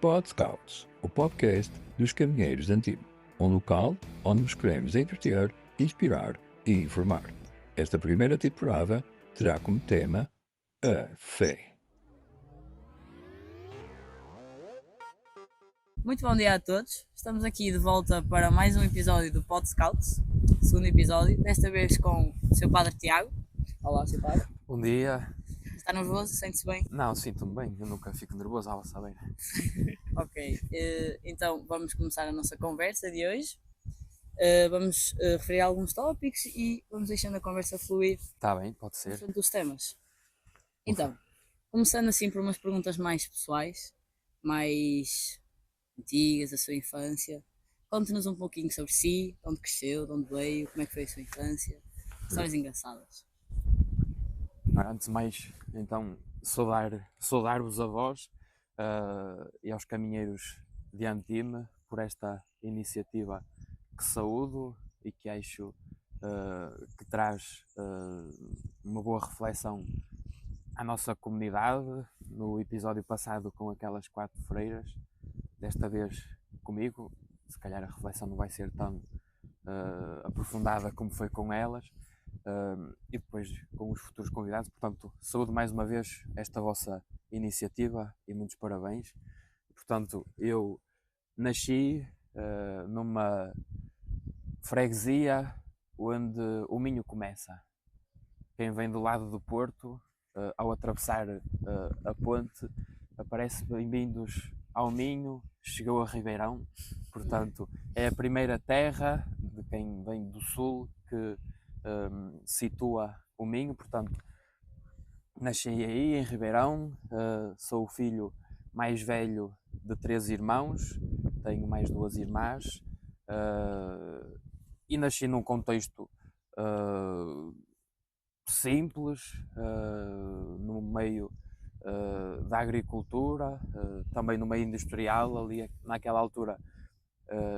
Pod Scouts, o podcast dos caminheiros de Antibes, um local onde nos queremos entreter, inspirar e informar. Esta primeira temporada terá como tema a fé. Muito bom dia a todos, estamos aqui de volta para mais um episódio do Pod Scouts, segundo episódio, desta vez com o seu padre Tiago. Olá, seu padre. Bom dia. Está nervoso? Sente-se bem? Não, sinto-me bem, eu nunca fico nervoso à vossa beira. Ok, então vamos começar a nossa conversa de hoje. Vamos referir alguns tópicos e vamos deixando a conversa fluir Está bem, pode ser. consoante dos temas. Então, começando assim por umas perguntas mais pessoais, mais antigas, da sua infância. Conte-nos um pouquinho sobre si, de onde cresceu, de onde veio, como é que foi a sua infância. Histórias engraçadas. Antes de mais, então, saudar-vos a vós e aos caminheiros de Antime por esta iniciativa que saúdo e que acho que traz uma boa reflexão à nossa comunidade. No episódio passado com aquelas 4 freiras, desta vez comigo, se calhar a reflexão não vai ser tão aprofundada como foi com elas, e depois com os futuros convidados. Portanto, saúdo mais uma vez esta vossa iniciativa e muitos parabéns. Portanto, eu nasci numa freguesia onde o Minho começa. Quem vem do lado do Porto, ao atravessar a ponte, aparece bem-vindos ao Minho, chegou a Ribeirão. Portanto, é a primeira terra de quem vem do sul que situa o Minho. Portanto, nasci aí em Ribeirão, sou o filho mais velho de 3 irmãos, tenho mais 2 irmãs, e nasci num contexto simples, no meio da agricultura, também no meio industrial. Ali naquela altura,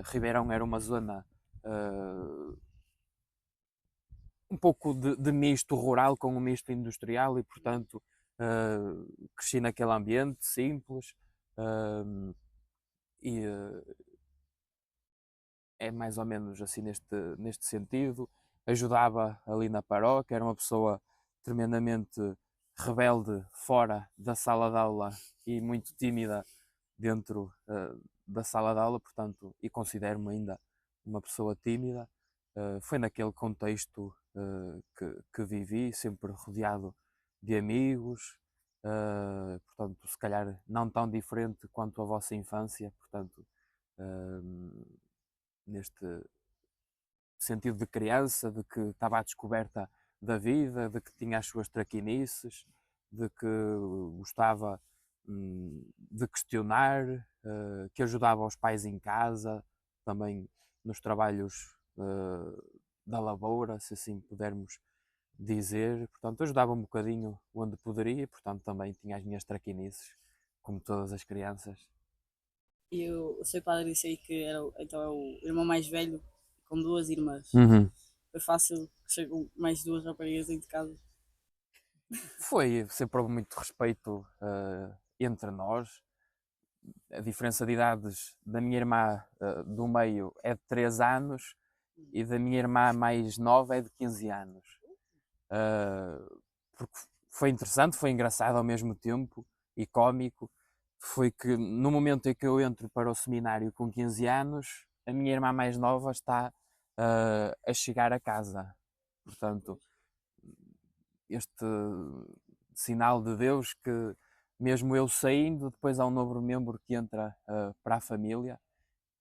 Ribeirão era uma zona um pouco de misto rural com um misto industrial e, portanto, cresci naquele ambiente simples, e é mais ou menos assim neste sentido. Ajudava ali na paróquia, era uma pessoa tremendamente rebelde fora da sala de aula e muito tímida dentro da sala de aula, portanto, e considero-me ainda uma pessoa tímida. Foi naquele contexto que vivi, sempre rodeado de amigos, portanto, se calhar não tão diferente quanto a vossa infância, portanto, neste sentido de criança, de que estava à descoberta da vida, de que tinha as suas traquinices, de que gostava de questionar, que ajudava os pais em casa, também nos trabalhos da lavoura, se assim pudermos dizer. Portanto, ajudava um bocadinho onde poderia, portanto também tinha as minhas traquinices, como todas as crianças. E o seu padre disse aí que era, então é o irmão mais velho com 2 irmãs. Foi fácil, chegou mais 2 raparigas dentro de casa. Foi sempre houve muito respeito entre nós. A diferença de idades da minha irmã do meio é de 3 anos e da minha irmã mais nova é de 15 anos. Porque foi interessante, foi engraçado ao mesmo tempo e cómico. Foi que no momento em que eu entro para o seminário com 15 anos, a minha irmã mais nova está a chegar a casa. Portanto, este sinal de Deus que mesmo eu saindo, depois há um novo membro que entra para a família.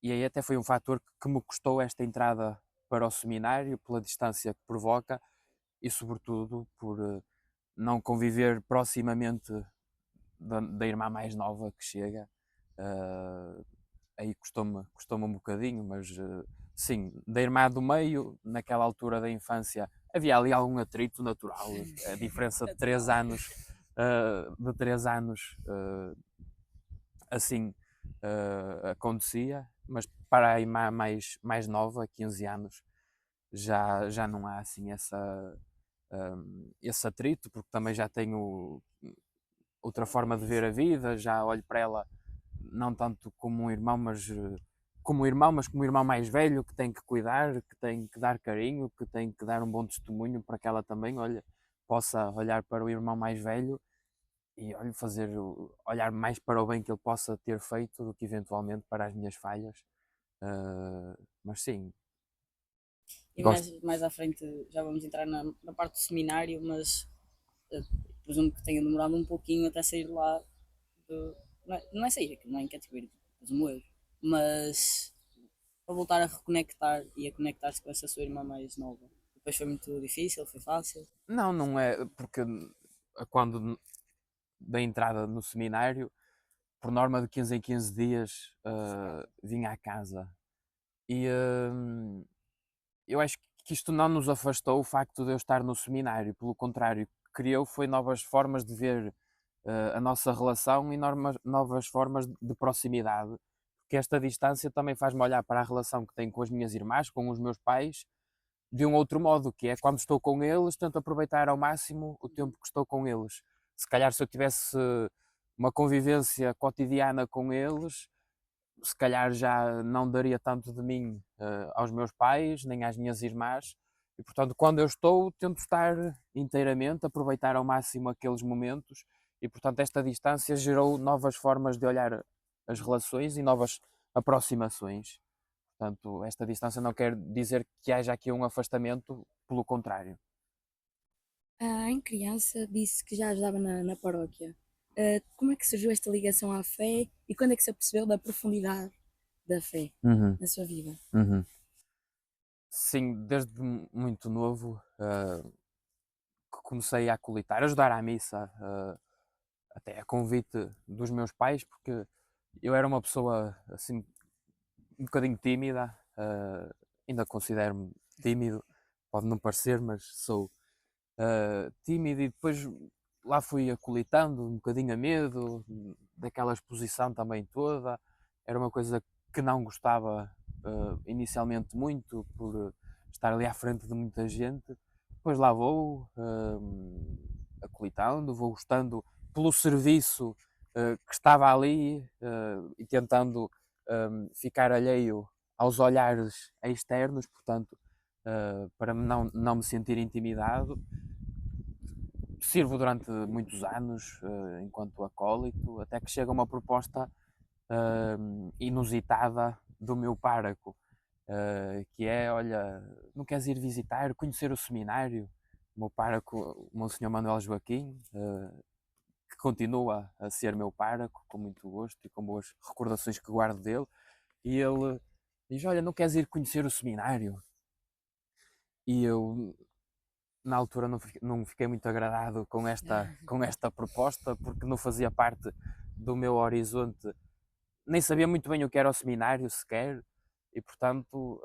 E aí até foi um fator que me custou esta entrada para o seminário, pela distância que provoca e sobretudo por não conviver proximamente da irmã mais nova que chega. Aí custou-me um bocadinho, mas sim, da irmã do meio, naquela altura da infância, havia ali algum atrito natural. A diferença de 3 anos, assim acontecia, mas para a irmã mais nova, 15 anos, já não há assim esse atrito, porque também já tenho outra forma de ver a vida, já olho para ela não tanto como um irmão, como irmão, mas como um irmão mais velho que tem que cuidar, que tem que dar carinho, que tem que dar um bom testemunho para que ela também, olha, possa olhar para o irmão mais velho e olha, olhar mais para o bem que ele possa ter feito do que eventualmente para as minhas falhas. Mas sim, E gosto. mais à frente já vamos entrar na parte do seminário, mas presumo que tenha demorado um pouquinho até sair lá. Não é sair, não é em cativeiro, presumo eu. Mas para voltar a reconectar e a conectar-se com essa sua irmã mais nova. Depois foi muito difícil, foi fácil. Não, não é, porque quando da entrada no seminário, por norma de 15 em 15 dias, vinha à casa. E eu acho que isto não nos afastou o facto de eu estar no seminário, pelo contrário, o que criou foi novas formas de ver a nossa relação e novas formas de proximidade, porque esta distância também faz-me olhar para a relação que tenho com as minhas irmãs, com os meus pais, de um outro modo, que é quando estou com eles, tento aproveitar ao máximo o tempo que estou com eles. Se calhar se eu tivesse uma convivência cotidiana com eles, se calhar já não daria tanto de mim aos meus pais, nem às minhas irmãs, e portanto quando eu estou, tento estar inteiramente, aproveitar ao máximo aqueles momentos, e portanto esta distância gerou novas formas de olhar as relações e novas aproximações. Portanto, esta distância não quer dizer que haja aqui um afastamento, pelo contrário. Em criança disse que já ajudava na paróquia. Como é que surgiu esta ligação à fé e quando é que se apercebeu da profundidade da fé Uhum, na sua vida? uhum. Sim, desde muito novo que comecei a acolitar, ajudar à missa, até a convite dos meus pais, porque eu era uma pessoa assim um bocadinho tímida, ainda considero-me tímido, pode não parecer, mas sou tímido, e depois lá fui acolitando um bocadinho a medo daquela exposição também toda. Era uma coisa que não gostava inicialmente muito, por estar ali à frente de muita gente. Depois lá vou acolitando, vou gostando pelo serviço que estava ali e tentando ficar alheio aos olhares externos, portanto, para não me sentir intimidado. Sirvo durante muitos anos enquanto acólito, até que chega uma proposta inusitada do meu pároco, que é, olha, não queres ir visitar, conhecer o seminário? O meu pároco, o Monsenhor Manuel Joaquim, que continua a ser meu pároco, com muito gosto e com boas recordações que guardo dele, e ele diz, olha, não queres ir conhecer o seminário? E eu, na altura, não fiquei muito agradado com esta proposta, porque não fazia parte do meu horizonte, nem sabia muito bem o que era o seminário sequer, e portanto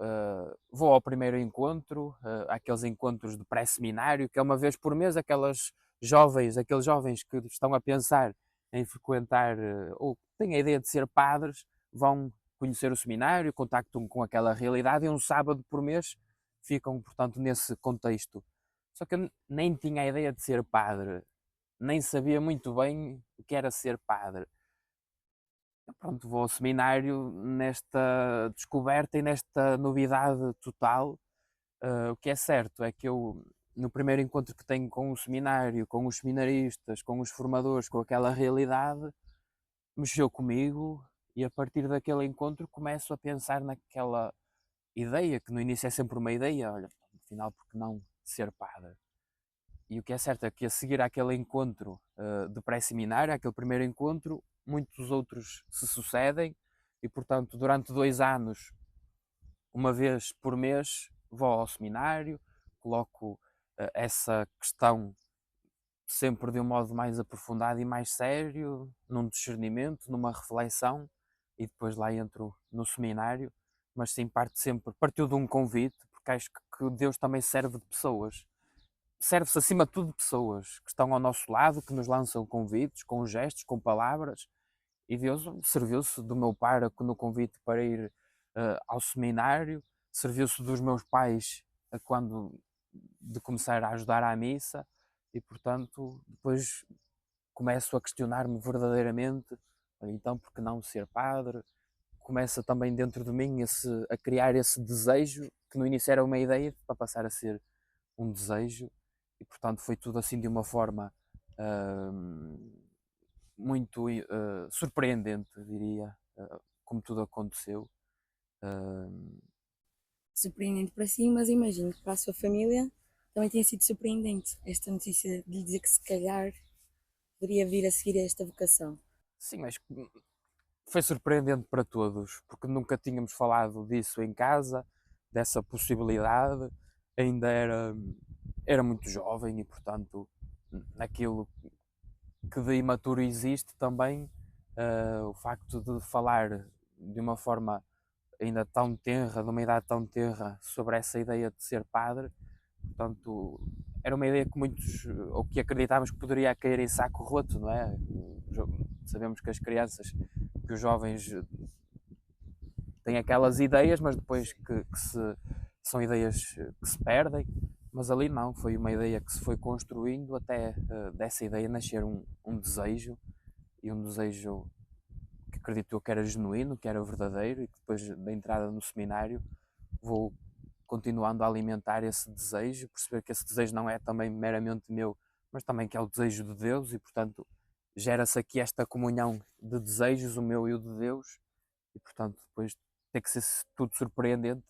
vou ao primeiro encontro, aqueles encontros de pré-seminário, que é uma vez por mês, aqueles jovens que estão a pensar em frequentar ou têm a ideia de ser padres, vão conhecer o seminário, contactam com aquela realidade, e um sábado por mês ficam, portanto, nesse contexto. Só que eu nem tinha a ideia de ser padre, nem sabia muito bem o que era ser padre. Pronto, vou ao seminário nesta descoberta e nesta novidade total. O que é certo é que eu, no primeiro encontro que tenho com o seminário, com os seminaristas, com os formadores, com aquela realidade, mexeu comigo, e a partir daquele encontro começo a pensar naquela ideia, que no início é sempre uma ideia, olha, afinal, por que não ser padre? E o que é certo é que a seguir àquele encontro de pré-seminário, aquele primeiro encontro, muitos outros se sucedem, e portanto durante 2 anos, uma vez por mês, vou ao seminário, coloco essa questão sempre de um modo mais aprofundado e mais sério, num discernimento, numa reflexão, e depois lá entro no seminário. Mas sim, partiu de um convite, porque acho que Deus também serve de pessoas, serve-se acima de tudo de pessoas que estão ao nosso lado, que nos lançam convites, com gestos, com palavras, e Deus serviu-se do meu pároco no convite para ir ao seminário, serviu-se dos meus pais quando de começar a ajudar à missa, e portanto depois começo a questionar-me verdadeiramente então por que não ser padre? Começa também dentro de mim a criar esse desejo, que no início era uma ideia, para passar a ser um desejo, e portanto foi tudo assim de uma forma muito surpreendente, diria, como tudo aconteceu. Hum, Surpreendente para si, mas imagino que para a sua família também tenha sido surpreendente esta notícia de lhe dizer que se calhar poderia vir a seguir esta vocação. sim, mas foi surpreendente para todos, porque nunca tínhamos falado disso em casa, dessa possibilidade, ainda era muito jovem e, portanto, naquilo que de imaturo existe também, o facto de falar de uma forma ainda tão tenra, de uma idade tão tenra, sobre essa ideia de ser padre, portanto, era uma ideia que muitos, ou que acreditávamos que poderia cair em saco roto, não é? Sabemos que as crianças, que os jovens têm aquelas ideias, mas depois são ideias que se perdem. Mas ali não, foi uma ideia que se foi construindo até dessa ideia nascer um desejo, e um desejo que acredito eu que era genuíno, que era verdadeiro, e que depois da entrada no seminário vou continuando a alimentar esse desejo, perceber que esse desejo não é também meramente meu, mas também que é o desejo de Deus, e portanto gera-se aqui esta comunhão de desejos, o meu e o de Deus, e portanto depois tem que ser tudo surpreendente,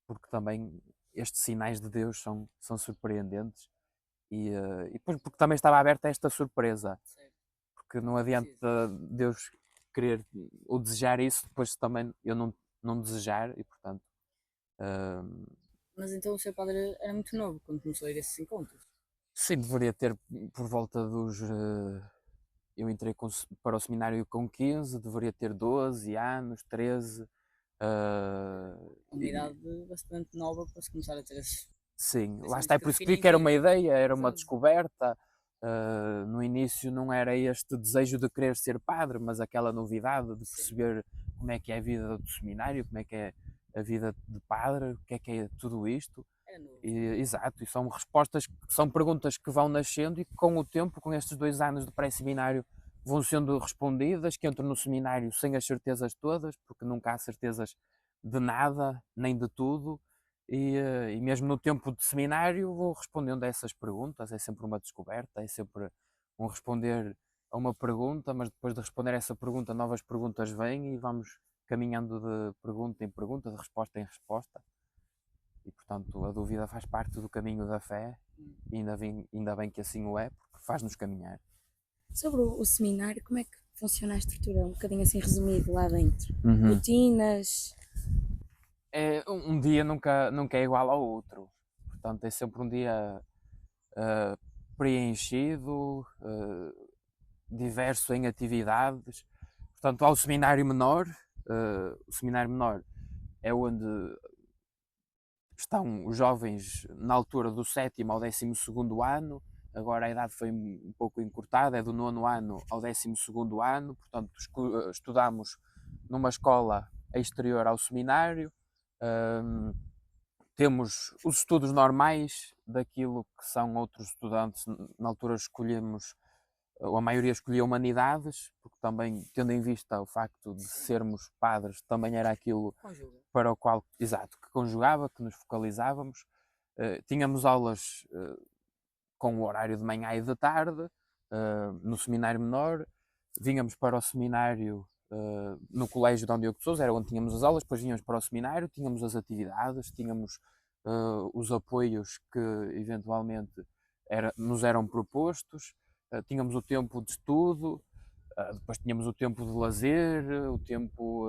porque também estes sinais de Deus são surpreendentes, e depois porque também estava aberta a esta surpresa, Certo. porque não adianta Deus querer ou desejar isso, depois também eu não desejar, e portanto Mas então o seu padre era muito novo quando começou a ir a esses encontros. sim, deveria ter por volta dos. Eu entrei para o seminário com 15, deveria ter 12 anos, 13. Uma idade bastante nova para se começar a ter esses Sim, lá pensamentos está, é que por isso que digo definem que era uma vida. ideia, era uma Exato. descoberta. No início não era este desejo de querer ser padre, mas aquela novidade de Sim, perceber como é que é a vida do seminário, como é que é a vida de padre, o que é tudo isto. era novo. Exato, e são respostas, são perguntas que vão nascendo e que com o tempo, com estes 2 anos de pré-seminário, vão sendo respondidas, que entro no seminário sem as certezas todas, porque nunca há certezas de nada, nem de tudo, e mesmo no tempo de seminário vou respondendo a essas perguntas, é sempre uma descoberta, é sempre um responder a uma pergunta, mas depois de responder a essa pergunta, novas perguntas vêm e vamos caminhando de pergunta em pergunta, de resposta em resposta. E portanto a dúvida faz parte do caminho da fé, e ainda bem que assim o é, porque faz-nos caminhar. Sobre o seminário, como é que funciona a estrutura? Um bocadinho assim resumido lá dentro. Uhum. Rotinas. Um dia nunca é igual ao outro, portanto é sempre um dia preenchido, diverso em atividades. Portanto, há o seminário menor. O seminário menor é onde estão os jovens na altura do 7º ao 12º ano. Agora a idade foi um pouco encurtada, é do 9º ano ao 12º ano, portanto estudamos numa escola exterior ao seminário. Temos os estudos normais daquilo que são outros estudantes. Na altura escolhemos, a maioria escolhia humanidades, porque também, tendo em vista o facto de sermos padres, também era aquilo Conjuga. para o qual, exato, que conjugava, que nos focalizávamos. Tínhamos aulas com o horário de manhã e de tarde, no seminário menor. Vínhamos para o seminário no colégio de Dom Sousa, era onde tínhamos as aulas, depois vínhamos para o seminário, tínhamos as atividades, tínhamos os apoios que eventualmente nos eram propostos, tínhamos o tempo de estudo, depois tínhamos o tempo de lazer, o tempo.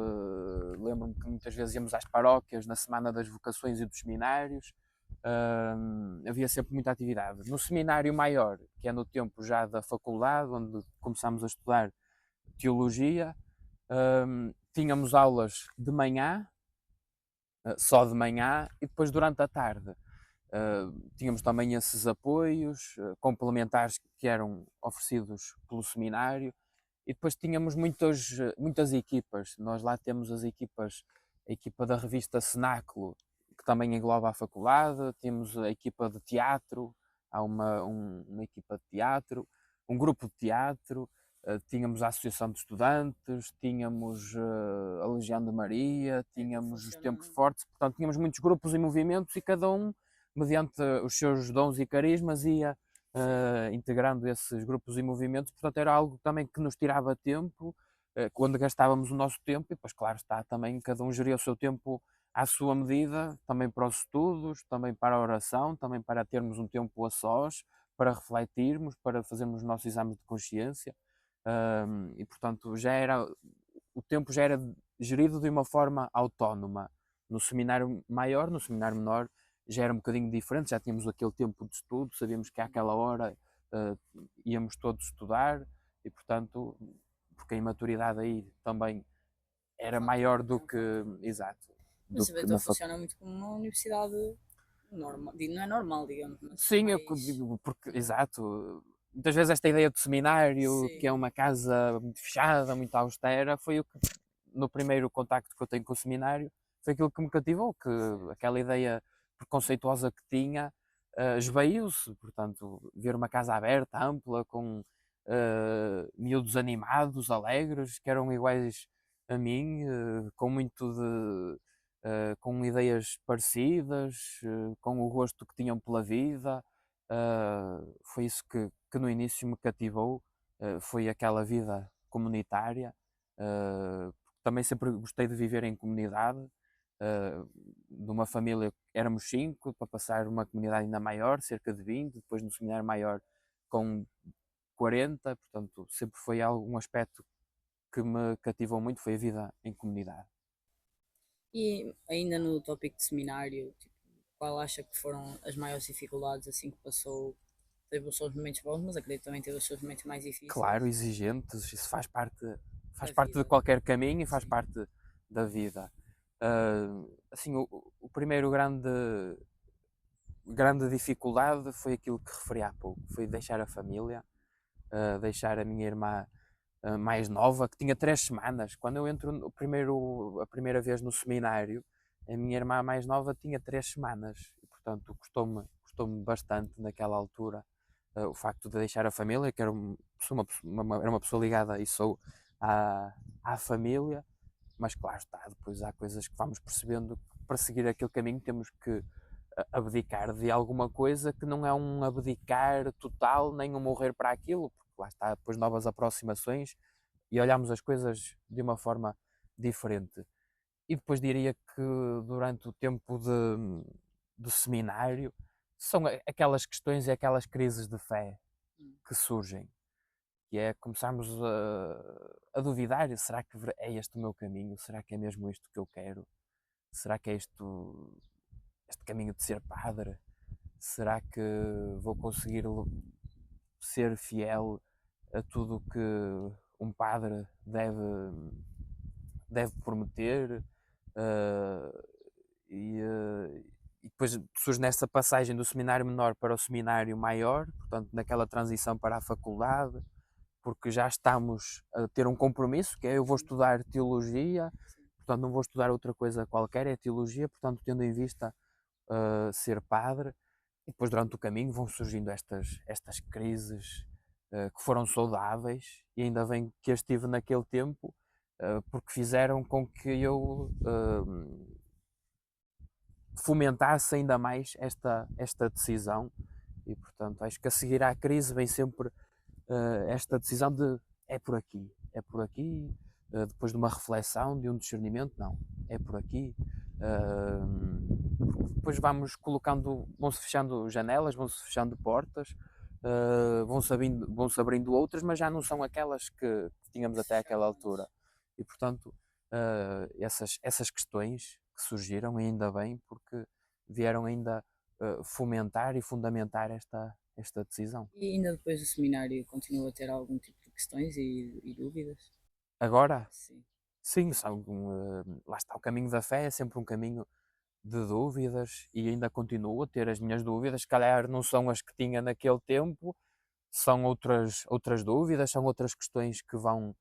Lembro-me que muitas vezes íamos às paróquias na semana das vocações e dos seminários. Havia sempre muita atividade. No seminário maior, que é no tempo já da faculdade, onde começámos a estudar teologia, tínhamos aulas de manhã, só de manhã, e depois durante a tarde. Tínhamos também esses apoios complementares que eram oferecidos pelo seminário, e depois tínhamos muitas equipas. Nós lá temos as equipas, a equipa da revista Cenáculo, que também engloba a faculdade, temos a equipa de teatro, há uma equipa de teatro, um grupo de teatro, tínhamos a Associação de Estudantes, tínhamos a Legião de Maria, tínhamos os funciona, Tempos Fortes, portanto tínhamos muitos grupos e movimentos e cada um, mediante os seus dons e carismas, ia integrando esses grupos e movimentos, portanto era algo também que nos tirava tempo, quando gastávamos o nosso tempo, e depois claro está, também cada um geria o seu tempo à sua medida, também para os estudos, também para a oração, também para termos um tempo a sós, para refletirmos, para fazermos os nossos exames de consciência. E portanto o tempo já era gerido de uma forma autónoma. No seminário maior, no seminário menor, já era um bocadinho diferente, já tínhamos aquele tempo de estudo, sabíamos que àquela hora íamos todos estudar e portanto, porque a imaturidade aí também era maior do que, exato, do Mas a que então na funciona muito como uma universidade normal, não é normal, digamos, mas Sim, eu mais... digo, porque, exato, muitas vezes esta ideia de seminário, que é Sim, uma casa muito fechada, muito austera, foi o que, no primeiro contacto que eu tenho com o seminário, foi aquilo que me cativou, que certo. aquela ideia preconceituosa que tinha, esvaiu-se, portanto, ver uma casa aberta, ampla, com miúdos animados, alegres, que eram iguais a mim, com muito de com ideias parecidas, com o gosto que tinham pela vida. Foi isso que no início me cativou, foi aquela vida comunitária. Também sempre gostei de viver em comunidade, de uma família, éramos 5, para passar uma comunidade ainda maior, cerca de 20, depois no seminário maior com 40, portanto sempre foi algo, um aspecto que me cativou muito, foi a vida em comunidade. E ainda no tópico de seminário, tipo, qual acha que foram as maiores dificuldades assim que passou? Teve os seus momentos bons, mas acredito que também teve os seus momentos mais difíceis Claro, exigentes, isso da faz parte de vida. qualquer caminho e faz Sim. parte da vida. Assim, o primeiro grande dificuldade foi aquilo que referi há pouco, foi deixar a família, deixar a minha irmã mais nova, que tinha 3 semanas. Quando eu entro a primeira vez no seminário, a minha irmã mais nova tinha 3 semanas, e portanto custou-me bastante naquela altura o facto de deixar a família, que era era uma pessoa ligada e sou à família, mas claro está, depois há coisas que vamos percebendo que para seguir aquele caminho temos que abdicar de alguma coisa que não é um abdicar total, nem um morrer para aquilo, porque lá está, depois novas aproximações e olhamos as coisas de uma forma diferente. E depois diria que durante o tempo do seminário são aquelas questões e aquelas crises de fé Hum. que surgem, que é começarmos a duvidar, será que é este o meu caminho? Será que é mesmo isto que eu quero? Será que é este caminho de ser padre? Será que vou conseguir ser fiel a tudo o que um padre deve prometer? Uh, e depois surge nessa passagem do seminário menor para o seminário maior, portanto, naquela transição para a faculdade, porque já estamos a ter um compromisso, que é eu vou estudar teologia, portanto, não vou estudar outra coisa qualquer, é teologia, portanto, tendo em vista ser padre, e depois durante o caminho vão surgindo estas crises que foram saudáveis, e ainda bem que as tive naquele tempo, porque fizeram com que eu fomentasse ainda mais esta decisão, e portanto acho que a seguir à crise vem sempre esta decisão de é por aqui, depois de uma reflexão, de um discernimento, não, é por aqui. Depois vão-se fechando janelas, vão-se fechando portas, vão-se abrindo outras, mas já não são aquelas que tínhamos até aquela altura. E portanto, essas questões que surgiram, ainda bem, porque vieram ainda fomentar e fundamentar esta decisão. E ainda depois do seminário continua a ter algum tipo de questões e dúvidas? Agora, Sim. sim, lá está, o caminho da fé é sempre um caminho de dúvidas e ainda continuo a ter as minhas dúvidas, se calhar não são as que tinha naquele tempo, são outras dúvidas, são outras questões que vão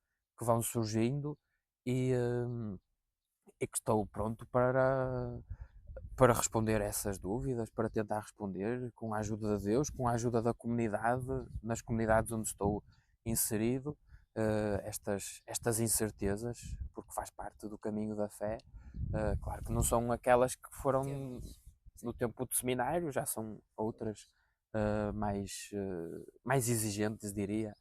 surgindo e, e que estou pronto para responder a essas dúvidas, para tentar responder com a ajuda de Deus, com a ajuda da comunidade, nas comunidades onde estou inserido, estas incertezas, porque faz parte do caminho da fé. Claro que não são aquelas que foram no tempo do seminário, já são outras mais exigentes, diria.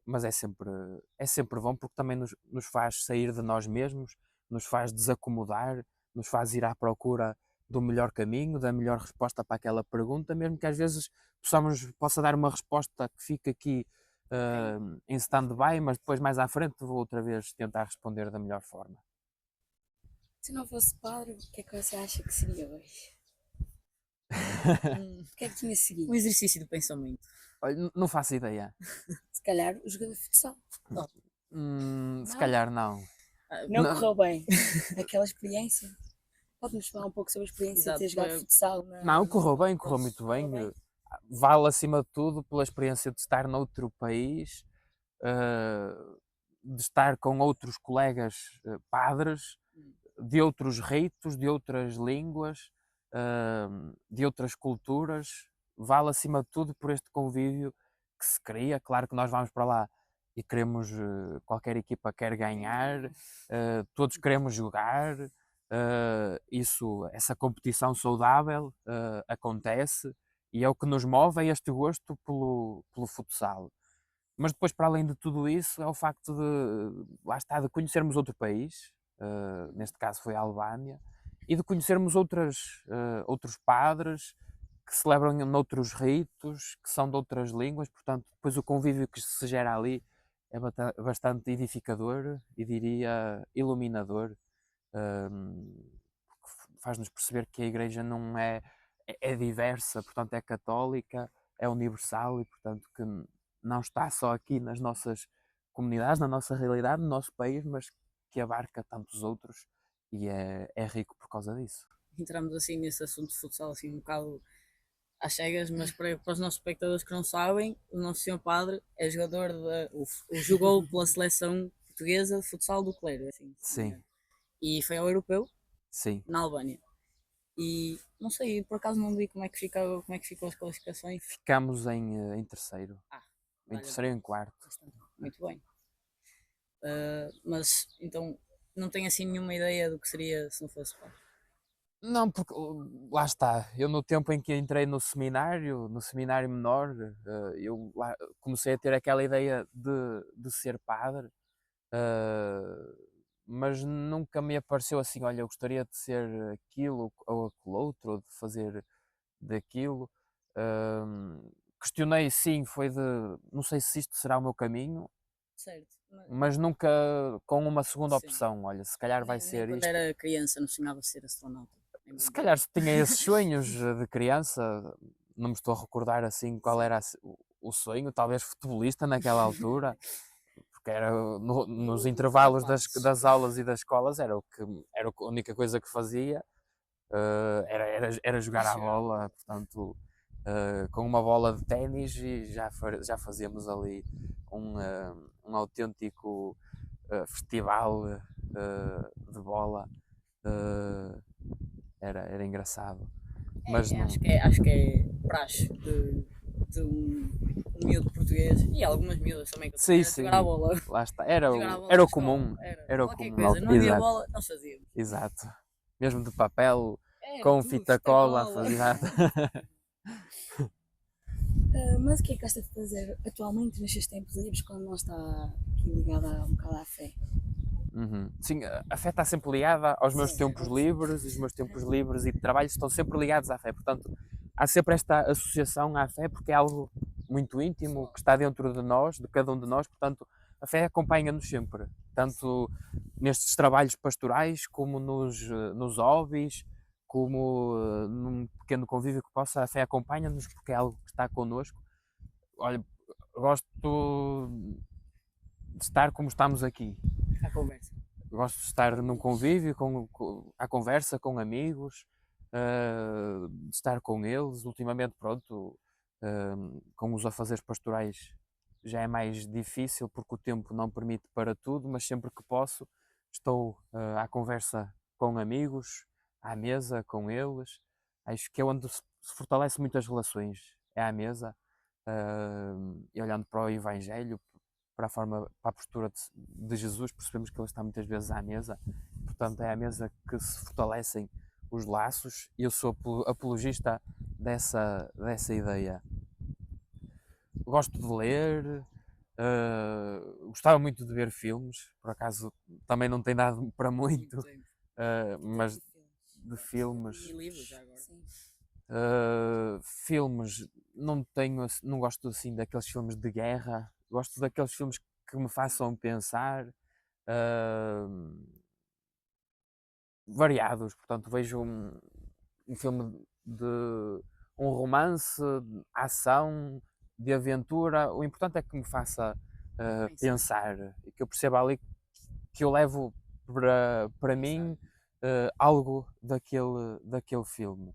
Mas é sempre bom porque também nos faz sair de nós mesmos, nos faz desacomodar, nos faz ir à procura do melhor caminho, da melhor resposta para aquela pergunta, mesmo que às vezes possa dar uma resposta que fique aqui em stand-by, mas depois mais à frente vou outra vez tentar responder da melhor forma. Se não fosse padre, o que é que você acha que seria hoje? O que é que tinha seguido? Um exercício do pensamento. Olha, não faço ideia. Se calhar o jogador de futsal. Se calhar não. Não Não. correu bem aquela experiência? Pode-nos falar um pouco sobre a experiência de ter Exato, jogado foi- futsal? Não, correu bem, correu Pois, muito bem. correu bem. Vale acima de tudo pela experiência de estar noutro país, de estar com outros colegas padres, de outros ritos, de outras línguas, de outras culturas. Vale acima de tudo por este convívio que se cria. Claro que nós vamos para lá e queremos, qualquer equipa quer ganhar, todos queremos jogar. Essa competição saudável acontece e é o que nos move, é este gosto pelo futsal. Mas depois, para além de tudo isso, é o facto lá está, de conhecermos outro país, neste caso foi a Albânia, e de conhecermos outros padres que celebram noutros ritos, que são de outras línguas, portanto, depois o convívio que se gera ali é bastante edificador e diria iluminador, porque faz-nos perceber que a Igreja não é diversa, portanto é católica, é universal e portanto que não está só aqui nas nossas comunidades, na nossa realidade, no nosso país, mas que abarca tantos outros e é rico por causa disso. Entramos assim nesse assunto de futsal assim um bocado às cegas, mas para os nossos espectadores que não sabem, o nosso senhor padre é jogador jogou pela seleção portuguesa de futsal do Clero, assim, se não me Sim, engano. E foi ao europeu sim. na Albânia. E não sei, por acaso não vi como é que ficou as qualificações. Ficamos em terceiro. Em Olha, terceiro e em quarto. bastante, muito bem. Mas então não tenho assim nenhuma ideia do que seria se não fosse padre. Não, porque lá está, eu no tempo em que entrei no seminário menor, eu comecei a ter aquela ideia de ser padre, mas nunca me apareceu assim, olha, eu gostaria de ser aquilo ou aquilo outro, ou de fazer daquilo. Questionei sim, não sei se isto será o meu caminho, Certo. mas nunca com uma segunda Sim. opção, olha, se calhar vai Nem ser quando isto. era criança não sonhava ser astronauta. Nem Se muito calhar menos. tinha esses sonhos de criança, não me estou a recordar assim qual era o sonho, talvez futebolista naquela altura, porque era nos intervalos das aulas e das escolas era a única coisa que fazia, era jogar à bola, portanto, com uma bola de ténis e já fazíamos ali um autêntico festival de bola. Uh, era engraçado. Mas não. Acho que é praxe de um miúdo português e algumas miúdas também que eu Sim, era jogar à sim, bola. lá está. Era Jogar à o, bola era na o escola. comum. Era Era o qualquer comum. coisa. Não havia Exato, bola, nós fazíamos. exato. Mesmo de papel, Era com tudo, fita cola, cola. exato. Mas o que é que gosta de fazer atualmente nos seus tempos livres quando não está aqui ligada um bocado à fé? Uhum. Sim, a fé está sempre ligada aos meus Sim, tempos sim. livres, e os meus tempos livres e de trabalho estão sempre ligados à fé. Portanto, há sempre esta associação à fé, porque é algo muito íntimo, que está dentro de nós, de cada um de nós. Portanto, a fé acompanha-nos sempre, tanto nestes trabalhos pastorais, como nos hobbies, como num pequeno convívio que possa. A fé acompanha-nos, porque é algo que está connosco. Olha, gosto de estar como estamos aqui. À conversa. Gosto de estar num convívio, à conversa com amigos, de estar com eles. Ultimamente, pronto, com os afazeres pastorais já é mais difícil porque o tempo não permite para tudo, mas sempre que posso estou à conversa com amigos, à mesa com eles. Acho que é onde se fortalece muitas relações, é à mesa, e olhando para o Evangelho, para a postura de Jesus, percebemos que ele está muitas vezes à mesa, portanto é à mesa que se fortalecem os laços, e eu sou apologista dessa ideia. Gosto de ler, gostava muito de ver filmes, por acaso também não tem dado para muito, mas de filmes. E livros já agora. Sim. Filmes, não gosto assim daqueles filmes de guerra, gosto daqueles filmes que me façam pensar, variados, portanto vejo um filme de um romance, de ação, de aventura, o importante é que me faça pensar e que eu perceba ali que eu levo para mim algo daquele filme.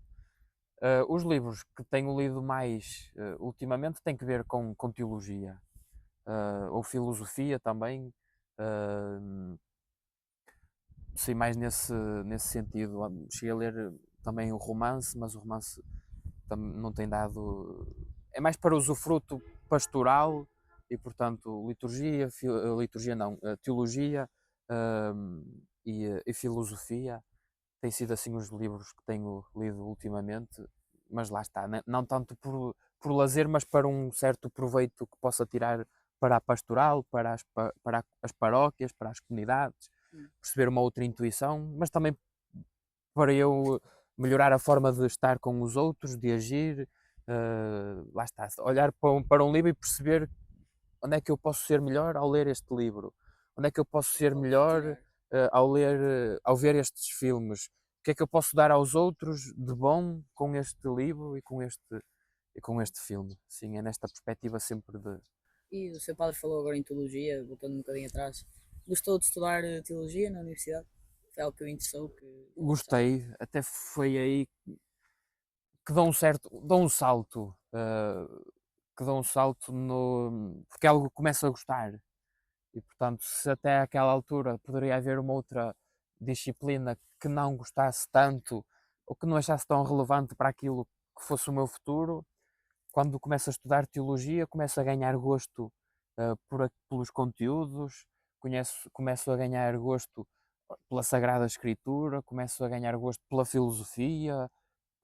Os livros que tenho lido mais ultimamente têm que ver com teologia ou filosofia também. Sei mais nesse sentido. Cheguei a ler também o romance, mas o romance não tem dado. É mais para usufruto pastoral e, portanto, liturgia não, teologia e filosofia têm sido assim os livros que tenho lido ultimamente, mas lá está, não tanto por lazer, mas para um certo proveito que possa tirar para a pastoral, para as paróquias, para as comunidades, perceber uma outra intuição, mas também para eu melhorar a forma de estar com os outros, de agir, lá está, olhar para um livro e perceber onde é que eu posso ser melhor ao ler este livro, onde é que eu posso ser melhor ao ver estes filmes, o que é que eu posso dar aos outros de bom com este livro e com este filme. Sim, é nesta perspectiva sempre de... E o seu padre falou agora em teologia, voltando um bocadinho atrás. Gostou de estudar teologia na universidade? Foi algo que o interessou? Gostei, até foi aí que dou um salto, porque algo começa a gostar. E portanto, se até àquela altura poderia haver uma outra disciplina que não gostasse tanto ou que não achasse tão relevante para aquilo que fosse o meu futuro, quando começo a estudar teologia, começo a ganhar gosto pelos conteúdos, começo a ganhar gosto pela Sagrada Escritura, começo a ganhar gosto pela filosofia,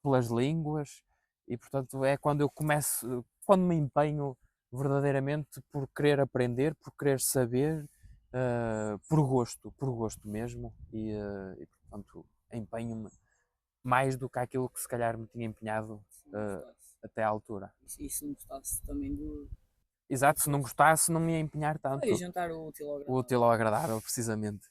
pelas línguas, e portanto é quando me empenho verdadeiramente por querer aprender, por querer saber, por gosto mesmo, e portanto empenho-me mais do que aquilo que se calhar me tinha empenhado até à altura. E se não gostasse também do. Exato, se não gostasse não me ia empenhar tanto. E juntar o útil ao agradável. O útil ao agradável, precisamente.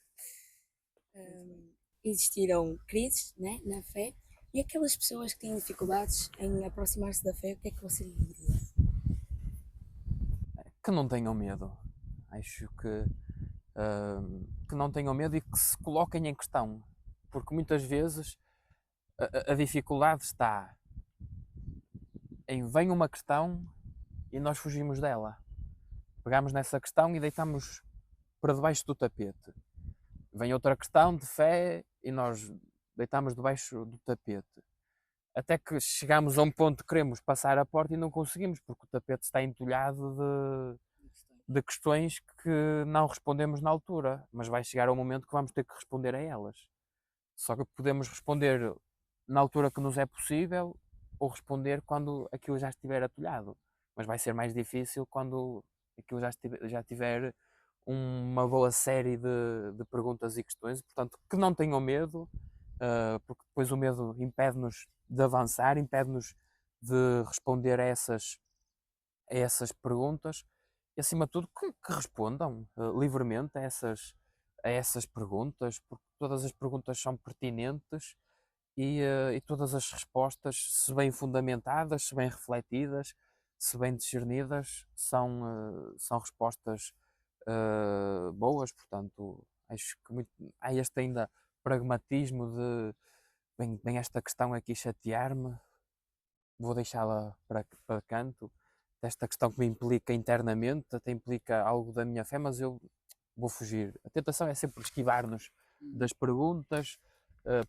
Existiram crises, né, na fé, e aquelas pessoas que têm dificuldades em aproximar-se da fé, o que é que você lhe diria? Que não tenham medo. Acho que não tenham medo e que se coloquem em questão. Porque muitas vezes a dificuldade está em vem uma questão e nós fugimos dela. Pegamos nessa questão e deitamos para debaixo do tapete. Vem outra questão de fé e nós deitamos debaixo do tapete. Até que chegamos a um ponto que queremos passar a porta e não conseguimos, porque o tapete está entulhado de questões que não respondemos na altura, mas vai chegar um momento que vamos ter que responder a elas. Só que podemos responder na altura que nos é possível ou responder quando aquilo já estiver atulhado. Mas vai ser mais difícil quando aquilo já tiver uma boa série de perguntas e questões. Portanto, que não tenham medo, porque depois o medo impede-nos de avançar, impede-nos de responder a essas perguntas e, acima de tudo, que respondam livremente a essas perguntas, porque todas as perguntas são pertinentes e todas as respostas, se bem fundamentadas, se bem refletidas, se bem discernidas, são respostas boas. Portanto, acho que há este ainda pragmatismo de bem esta questão aqui chatear-me, vou deixá-la para canto, desta questão que me implica internamente, até implica algo da minha fé, mas eu vou fugir. A tentação é sempre esquivar-nos das perguntas,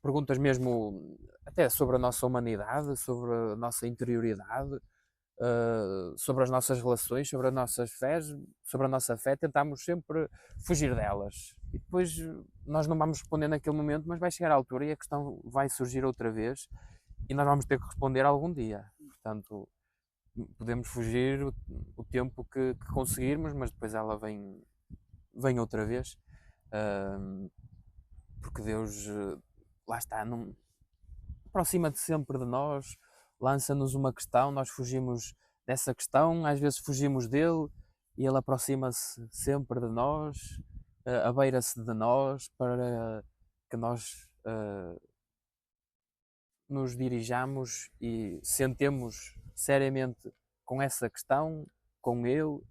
perguntas mesmo até sobre a nossa humanidade, sobre a nossa interioridade, sobre as nossas relações, sobre as nossas fés, sobre a nossa fé, tentamos sempre fugir delas. E depois nós não vamos responder naquele momento, mas vai chegar a altura e a questão vai surgir outra vez e nós vamos ter que responder algum dia. Portanto, podemos fugir o tempo que conseguirmos, mas depois ela vem outra vez. Porque Deus, lá está, não, aproxima-se sempre de nós, lança-nos uma questão, nós fugimos dessa questão, às vezes fugimos dele e ele aproxima-se sempre de nós, abeira-se de nós para que nós nos dirijamos e sentemos seriamente com essa questão, com ele,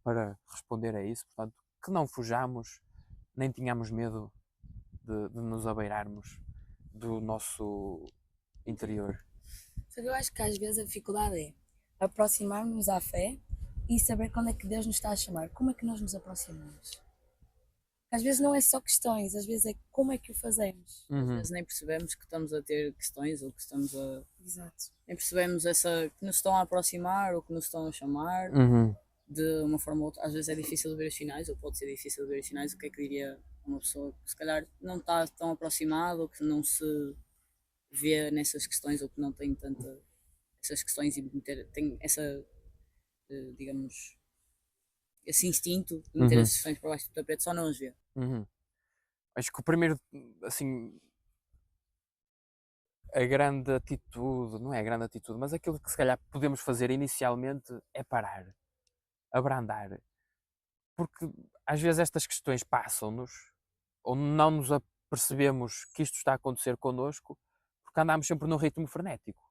para responder a isso. Portanto, que não fujamos, nem tenhamos medo de nos abeirarmos do nosso interior. Só que eu acho que às vezes a dificuldade é aproximar-nos à fé e saber quando é que Deus nos está a chamar. Como é que nós nos aproximamos? Às vezes não é só questões, às vezes é como é que o fazemos. Às vezes nem percebemos que estamos a ter questões ou que estamos a. Exato. Nem percebemos essa que nos estão a aproximar ou que nos estão a chamar de uma forma ou outra. Às vezes é difícil de ver os sinais, ou pode ser difícil de ver os sinais. O que é que diria uma pessoa que se calhar não está tão aproximada ou que não se vê nessas questões ou que não tem tanta essas questões e tem essa, digamos, esse instinto de meter as questões para baixo do tapete, só não as vê. Acho que o primeiro, assim, a grande atitude, não é a grande atitude, mas aquilo que se calhar podemos fazer inicialmente é parar, abrandar. Porque às vezes estas questões passam-nos, ou não nos apercebemos que isto está a acontecer connosco, porque andamos sempre num ritmo frenético.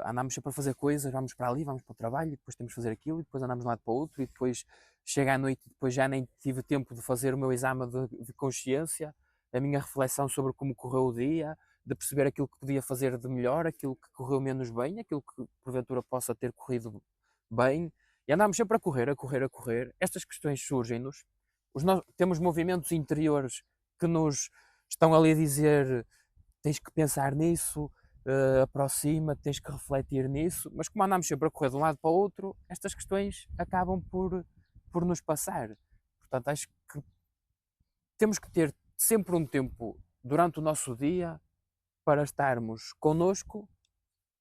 Andamos sempre a fazer coisas, vamos para ali, vamos para o trabalho, e depois temos de fazer aquilo, e depois andamos de um lado para o outro, e depois chega à noite e depois já nem tive tempo de fazer o meu exame de consciência, a minha reflexão sobre como correu o dia, de perceber aquilo que podia fazer de melhor, aquilo que correu menos bem, aquilo que porventura possa ter corrido bem, e andamos sempre a correr, a correr, a correr. Estas questões surgem-nos, temos movimentos interiores que nos estão ali a dizer tens que pensar nisso, aproxima, tens que refletir nisso, mas como andamos sempre a correr de um lado para o outro, estas questões acabam por nos passar. Portanto, acho que temos que ter sempre um tempo durante o nosso dia para estarmos connosco,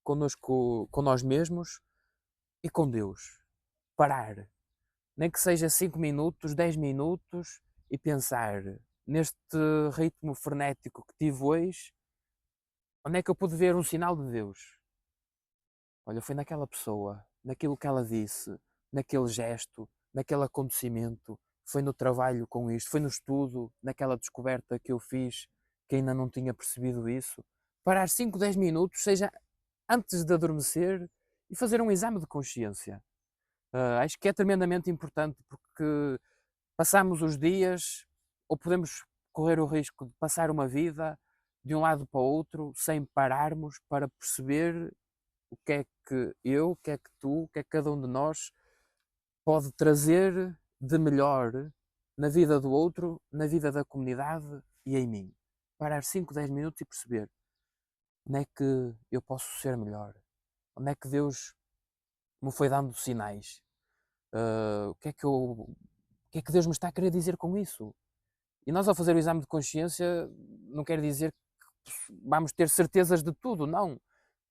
com nós mesmos e com Deus. Parar. Nem que seja 5 minutos, 10 minutos e pensar neste ritmo frenético que tive hoje, onde é que eu pude ver um sinal de Deus? Olha, foi naquela pessoa, naquilo que ela disse, naquele gesto, naquele acontecimento, foi no trabalho com isto, foi no estudo, naquela descoberta que eu fiz, que ainda não tinha percebido isso. Parar 5, 10 minutos, seja antes de adormecer, e fazer um exame de consciência. Acho que é tremendamente importante porque passamos os dias, ou podemos correr o risco de passar uma vida de um lado para o outro, sem pararmos para perceber o que é que eu, o que é que tu, o que é que cada um de nós pode trazer de melhor na vida do outro, na vida da comunidade e em mim. Parar 5, 10 minutos e perceber onde é que eu posso ser melhor, onde é que Deus me foi dando sinais, o que é que Deus me está a querer dizer com isso? E nós, ao fazer o exame de consciência, não quer dizer que vamos ter certezas de tudo, não.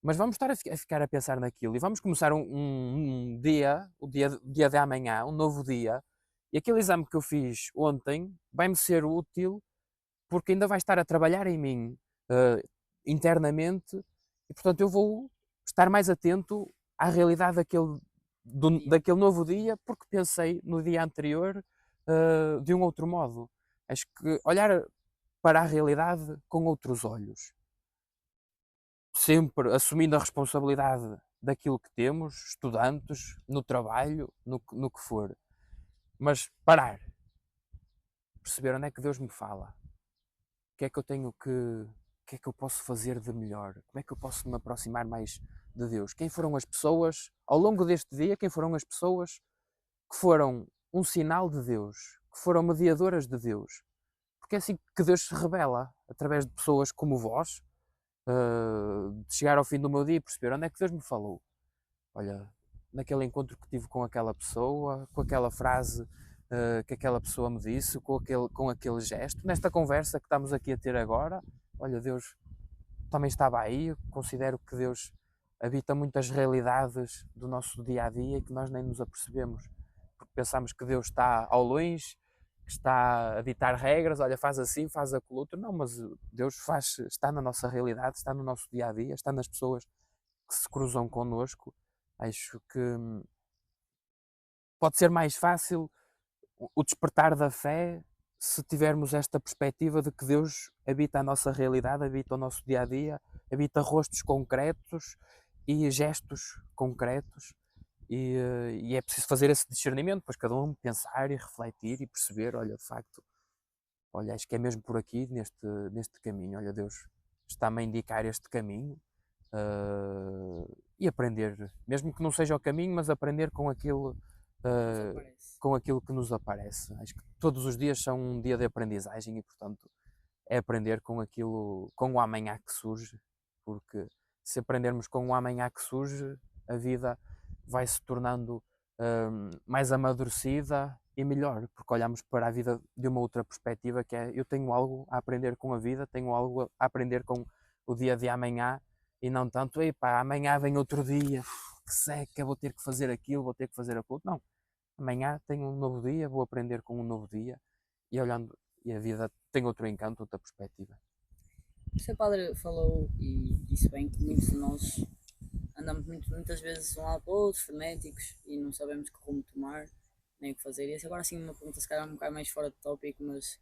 Mas vamos estar a ficar a pensar naquilo e vamos começar um dia, o dia de amanhã, um novo dia, e aquele exame que eu fiz ontem vai-me ser útil porque ainda vai estar a trabalhar em mim internamente e, portanto, eu vou estar mais atento à realidade daquele novo dia porque pensei no dia anterior de um outro modo. Acho que olhar para a realidade com outros olhos, sempre assumindo a responsabilidade daquilo que temos, estudantes, no trabalho, no que for, mas parar, perceber onde é que Deus me fala, o que é que eu tenho o que é que eu posso fazer de melhor, como é que eu posso me aproximar mais de Deus, quem foram as pessoas, ao longo deste dia, quem foram as pessoas que foram um sinal de Deus, que foram mediadoras de Deus, porque é assim que Deus se revela, através de pessoas como vós, de chegar ao fim do meu dia e perceber onde é que Deus me falou, olha, naquele encontro que tive com aquela pessoa, com aquela frase que aquela pessoa me disse, com aquele gesto, nesta conversa que estamos aqui a ter agora, olha, Deus também estava aí. Eu considero que Deus habita muitas realidades do nosso dia a dia e que nós nem nos apercebemos, porque pensamos que Deus está ao longe, que está a ditar regras, olha, faz assim, faz aquilo outro. Não, mas Deus está na nossa realidade, está no nosso dia a dia, está nas pessoas que se cruzam connosco. Acho que pode ser mais fácil o despertar da fé se tivermos esta perspectiva de que Deus habita a nossa realidade, habita o nosso dia a dia, habita rostos concretos e gestos concretos. E é preciso fazer esse discernimento, pois cada um pensar e refletir e perceber, olha, de facto, olha, acho que é mesmo por aqui, neste caminho, olha, Deus está-me a indicar este caminho, e aprender, mesmo que não seja o caminho, mas aprender com aquilo, com aquilo que nos aparece. Acho que todos os dias são um dia de aprendizagem e, portanto, é aprender com aquilo, com o amanhã que surge, porque se aprendermos com o amanhã que surge, a vida vai se tornando mais amadurecida e melhor, porque olhamos para a vida de uma outra perspectiva, que é, eu tenho algo a aprender com a vida, tenho algo a aprender com o dia de amanhã, e não tanto, epá, amanhã vem outro dia, que seca, vou ter que fazer aquilo, vou ter que fazer aquilo. Não, amanhã tenho um novo dia, vou aprender com um novo dia, e olhando, e a vida tem outro encanto, outra perspectiva. O seu padre falou e disse bem que muitos de nós andamos muitas vezes de um lado para o outro, frenéticos, e não sabemos que rumo tomar, nem o que fazer. E essa agora sim uma pergunta se calhar um bocado mais fora de tópico, mas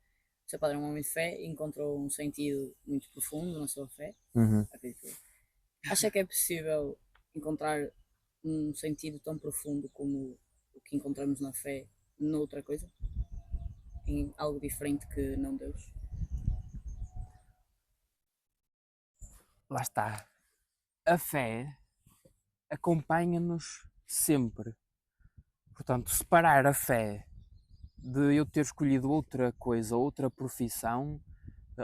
o seu padre é um homem de fé e encontrou um sentido muito profundo na sua fé, acredito eu. Acha que é possível encontrar um sentido tão profundo como o que encontramos na fé noutra coisa? Em algo diferente que não Deus? Lá está. A fé acompanha-nos sempre. Portanto, separar a fé de eu ter escolhido outra coisa, outra profissão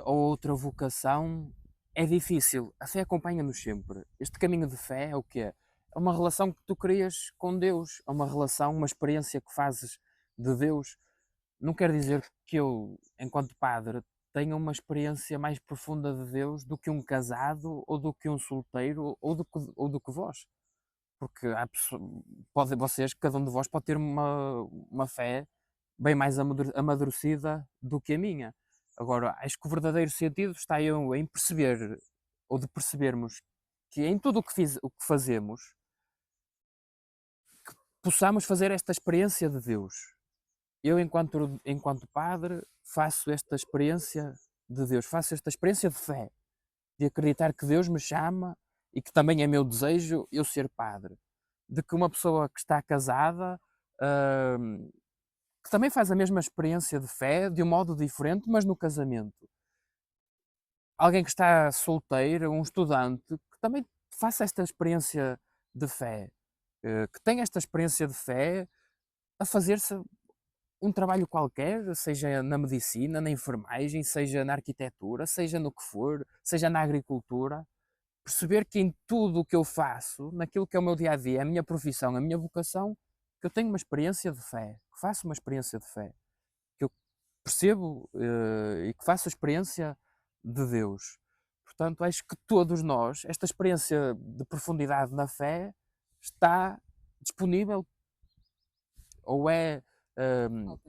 ou outra vocação é difícil. A fé acompanha-nos sempre. Este caminho de fé é o quê? É uma relação que tu crias com Deus, é uma relação, uma experiência que fazes de Deus. Não quer dizer que eu, enquanto padre, tenha uma experiência mais profunda de Deus do que um casado, ou do que um solteiro, ou do que vós. Porque vocês, cada um de vós pode ter uma fé bem mais amadurecida do que a minha. Agora, acho que o verdadeiro sentido está em perceber, ou de percebermos, que em tudo o que fazemos, possamos fazer esta experiência de Deus. Eu, enquanto padre, faço esta experiência de Deus, faço esta experiência de fé, de acreditar que Deus me chama e que também é meu desejo eu ser padre. De que uma pessoa que está casada, que também faz a mesma experiência de fé, de um modo diferente, mas no casamento. Alguém que está solteiro, um estudante, que também faça esta experiência de fé, que tenha esta experiência de fé a fazer-se um trabalho qualquer, seja na medicina, na enfermagem, seja na arquitetura, seja no que for, seja na agricultura, perceber que em tudo o que eu faço, naquilo que é o meu dia a dia, a minha profissão, a minha vocação, que eu tenho uma experiência de fé, que faço uma experiência de fé, que eu percebo e que faço a experiência de Deus. Portanto, acho que todos nós, esta experiência de profundidade na fé está disponível, ou é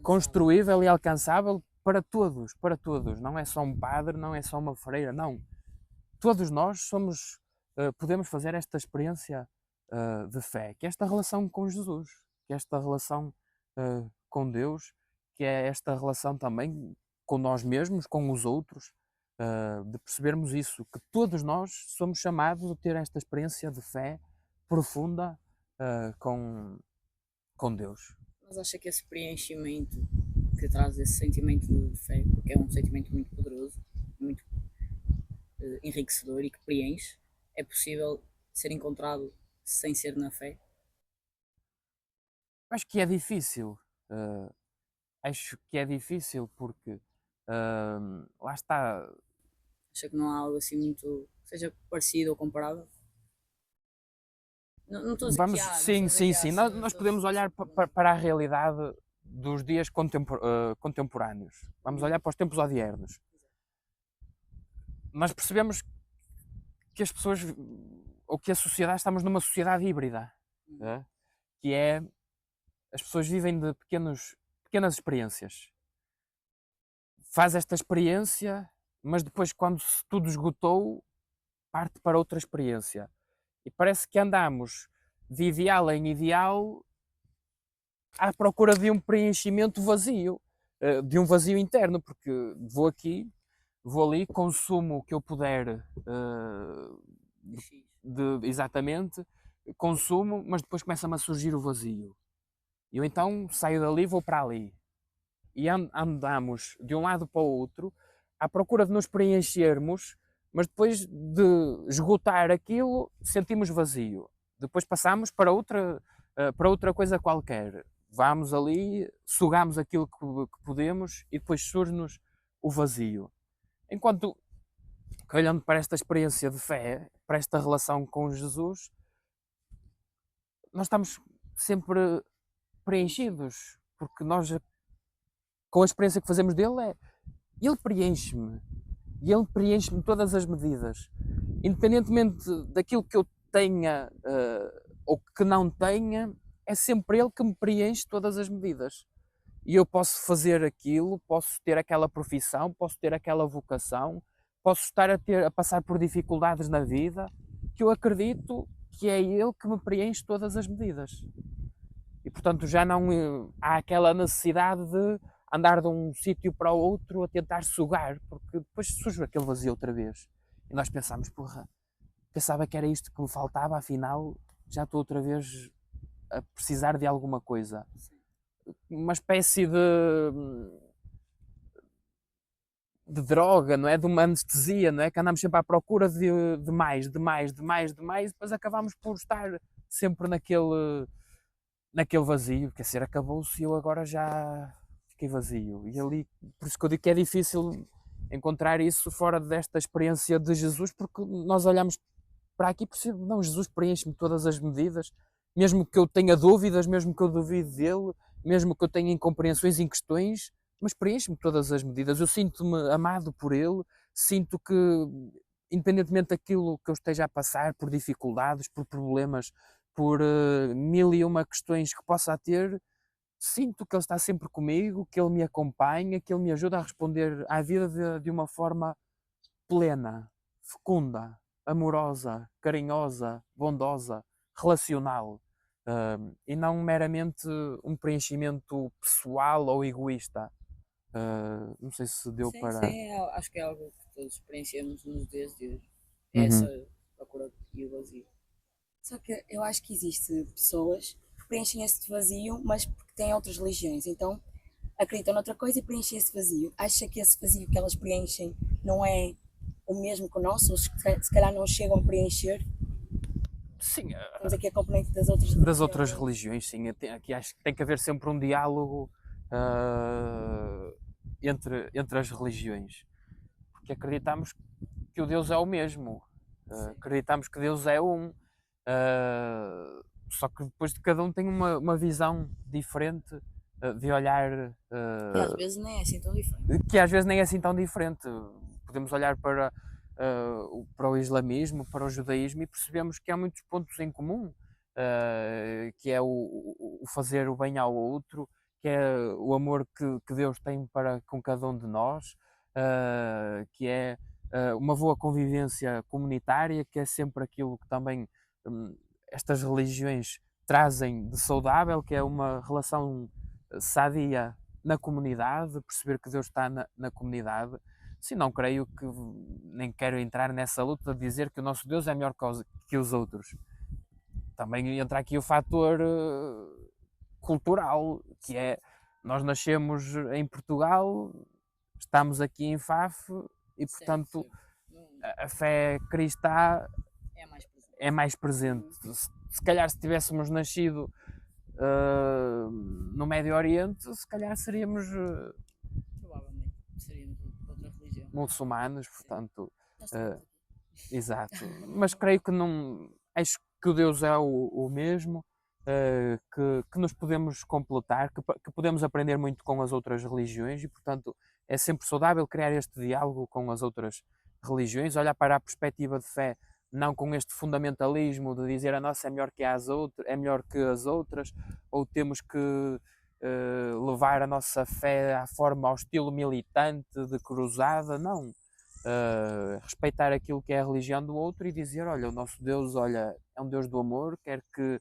construível e alcançável para todos, para todos. Não é só um padre, não é só uma freira, não. Todos nós podemos fazer esta experiência de fé, que é esta relação com Jesus, que é esta relação com Deus, que é esta relação também com nós mesmos, com os outros, de percebermos isso, que todos nós somos chamados a ter esta experiência de fé profunda com Deus. Mas acha que esse preenchimento que traz esse sentimento de fé, porque é um sentimento muito poderoso, muito enriquecedor e que preenche, é possível ser encontrado sem ser na fé? Acho que é difícil. Acho que é difícil porque lá está. Acha que não há algo assim muito, seja parecido ou comparável? Não estou a dizer Vamos, que há, não sim, estou a dizer sim, que há, sim. só- Nós só- podemos olhar para a realidade dos dias contemporâneos. Vamos olhar para os tempos odiernos. Nós percebemos que as pessoas, ou que a sociedade, estamos numa sociedade híbrida, né? Que é, as pessoas vivem de pequenas experiências. Faz esta experiência, mas depois, quando tudo esgotou, parte para outra experiência. E parece que andamos de ideal em ideal à procura de um preenchimento vazio, de um vazio interno, porque vou aqui, vou ali, consumo o que eu puder, X. exatamente, consumo, mas depois começa-me a surgir o vazio. E eu então saio dali e vou para ali. E andamos de um lado para o outro à procura de nos preenchermos, mas depois de esgotar aquilo, sentimos vazio. Depois passamos para outra coisa qualquer. Vamos ali, sugamos aquilo que podemos e depois surge-nos o vazio. Enquanto que, olhando para esta experiência de fé, para esta relação com Jesus, nós estamos sempre preenchidos, porque nós, com a experiência que fazemos dele, ele preenche-me. E ele preenche-me todas as medidas. Independentemente daquilo que eu tenha ou que não tenha, é sempre ele que me preenche todas as medidas. E eu posso fazer aquilo, posso ter aquela profissão, posso ter aquela vocação, posso estar a passar por dificuldades na vida, que eu acredito que é ele que me preenche todas as medidas. E portanto já não há aquela necessidade de andar de um sítio para o outro a tentar sugar, porque depois surge aquele vazio outra vez. E nós pensamos, porra, pensava que era isto que me faltava, afinal já estou outra vez a precisar de alguma coisa. Uma espécie de droga, não é? De uma anestesia, não é? Que andamos sempre à procura de mais, de mais, de mais, de mais, e depois acabamos por estar sempre naquele vazio, quer dizer, acabou-se e eu agora já fiquei vazio. E ali, por isso que eu digo que é difícil encontrar isso fora desta experiência de Jesus, porque nós olhamos para aqui e percebemos, não, Jesus preenche-me todas as medidas, mesmo que eu tenha dúvidas, mesmo que eu duvide dele, mesmo que eu tenha incompreensões em questões, mas preenche-me todas as medidas. Eu sinto-me amado por ele, sinto que, independentemente daquilo que eu esteja a passar, por dificuldades, por problemas, por mil e uma questões que possa ter, sinto que ele está sempre comigo, que ele me acompanha, que ele me ajuda a responder à vida de uma forma plena, fecunda, amorosa, carinhosa, bondosa, relacional. E não meramente um preenchimento pessoal ou egoísta. Não sei se deu Sim, para. sim, acho que é algo que todos experienciamos nos dias de hoje. É Uhum. essa procura e o vazio. Só que eu acho que existem pessoas que preenchem esse vazio, mas porque têm outras religiões. Então acreditam noutra coisa e preenchem esse vazio. Acha que esse vazio que elas preenchem não é o mesmo que o nosso? Ou se calhar não chegam a preencher? Sim, Temos aqui a componente das outras das outras religiões. religiões, sim. Aqui acho que tem que haver sempre um diálogo entre as religiões. Porque acreditamos que o Deus é o mesmo. Acreditamos que Deus é um. Só que depois de cada um tem uma visão diferente de olhar, E às vezes nem é assim tão diferente. que às vezes nem é assim tão diferente. Podemos olhar para o islamismo, para o judaísmo e percebemos que há muitos pontos em comum, que é o fazer o bem ao outro, que é o amor que Deus tem para com cada um de nós, que é uma boa convivência comunitária, que é sempre aquilo que também estas religiões trazem de saudável, que é uma relação sadia na comunidade, perceber que Deus está na comunidade. Se não creio que, nem quero entrar nessa luta de dizer que o nosso Deus é melhor que os outros. Também entra aqui o fator cultural, que é, nós nascemos em Portugal, estamos aqui em Faf e portanto a fé cristã É mais presente. é mais presente. Se calhar se tivéssemos nascido no Médio Oriente, se calhar seríamos Provavelmente seríamos de outra religião. muçulmanos, portanto, Nós estamos aqui. exato. Mas creio que não, acho que o Deus é o mesmo, que nos podemos completar, que podemos aprender muito com as outras religiões e, portanto, é sempre saudável criar este diálogo com as outras religiões, olhar para a perspectiva de fé, não com este fundamentalismo de dizer a nossa é melhor que as outras, é melhor que as outras, ou temos que levar a nossa fé à forma, ao estilo militante de cruzada, não. Respeitar aquilo que é a religião do outro e dizer, olha, o nosso Deus, olha, é um Deus do amor, quer que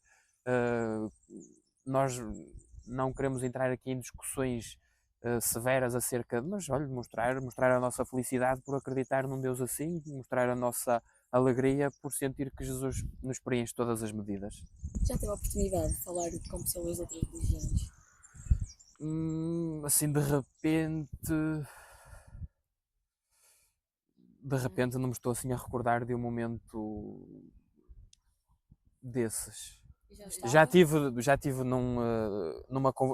nós não queremos entrar aqui em discussões severas acerca de, mas olha, mostrar a nossa felicidade por acreditar num Deus assim, mostrar a nossa alegria por sentir que Jesus nos preenche todas as medidas. Já teve a oportunidade de falar com pessoas de outras religiões? Assim, de repente não me estou assim a recordar de um momento desses. Já tive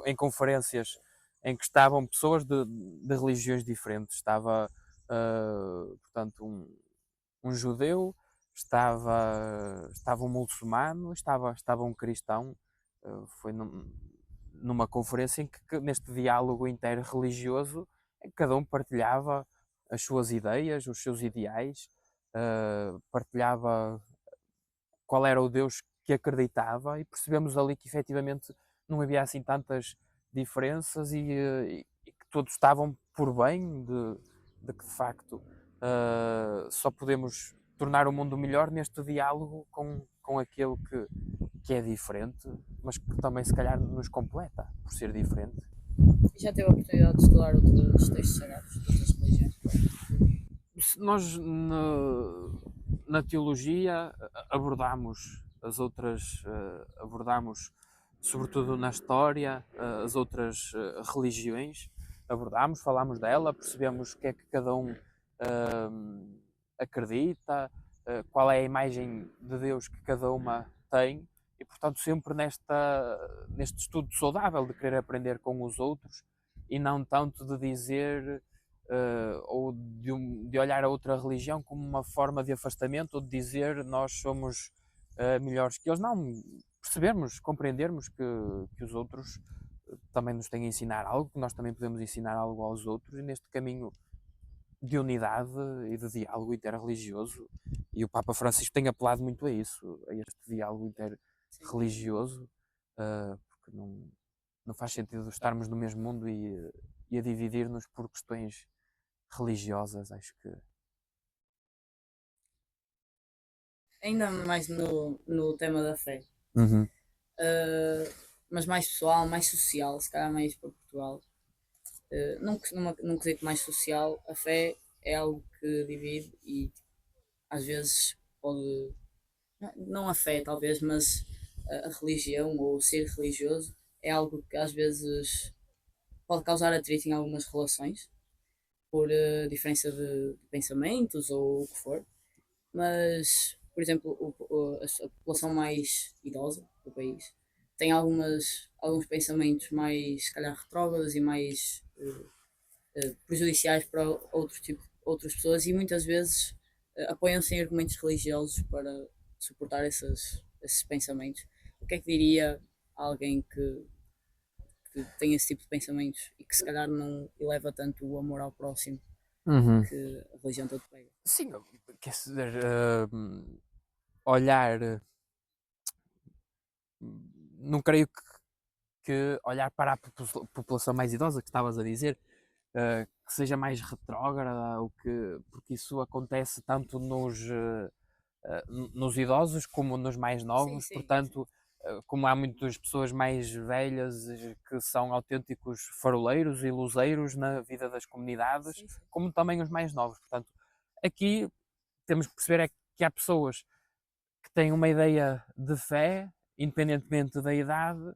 em conferências em que estavam pessoas de religiões diferentes. Estava, portanto, um judeu, estava um muçulmano, estava um cristão. Foi numa conferência em que, neste diálogo interreligioso, em que cada um partilhava as suas ideias, os seus ideais, partilhava qual era o Deus que acreditava e percebemos ali que efetivamente não havia assim tantas diferenças e que todos estavam por bem de que de facto só podemos tornar o mundo melhor neste diálogo com aquele que é diferente, mas que também se calhar nos completa por ser diferente. Já teve a oportunidade de estudar outros textos sagrados de outras religiões? Nós na teologia abordamos as outras, abordamos sobretudo na história as outras religiões, falámos dela, percebemos o que é que cada um acredita, qual é a imagem de Deus que cada uma tem e portanto sempre neste estudo saudável de querer aprender com os outros e não tanto de dizer ou de olhar a outra religião como uma forma de afastamento ou de dizer nós somos melhores que eles. Não, percebermos, compreendermos que os outros também nos têm a ensinar algo, que nós também podemos ensinar algo aos outros e neste caminho de unidade e de diálogo interreligioso. E o Papa Francisco tem apelado muito a isso, a este diálogo interreligioso, porque não faz sentido estarmos no mesmo mundo e a dividir-nos por questões religiosas, acho que. Ainda mais no tema da fé, Uhum. mas mais pessoal, mais social, se calhar mais para Portugal. Num quesito mais social, a fé é algo que divide e às vezes pode, não a fé talvez, mas a religião ou ser religioso é algo que às vezes pode causar atrito em algumas relações por diferença de pensamentos ou o que for, mas por exemplo a população mais idosa do país tem alguns pensamentos mais se calhar retrógrados e mais prejudiciais para outras pessoas e muitas vezes apoiam-se em argumentos religiosos para suportar esses pensamentos. O que é que diria a alguém que tem esse tipo de pensamentos e que se calhar não eleva tanto o amor ao próximo Uhum. que a religião toda prega? Sim, quer dizer, olhar. Não creio que olhar para a população mais idosa que estavas a dizer que seja mais retrógrada, porque isso acontece tanto nos idosos como nos mais novos, Sim, portanto, como há muitas pessoas mais velhas que são autênticos faroleiros e luzeiros na vida das comunidades, sim. como também os mais novos. Portanto, aqui temos que perceber é que há pessoas que têm uma ideia de fé, independentemente da idade,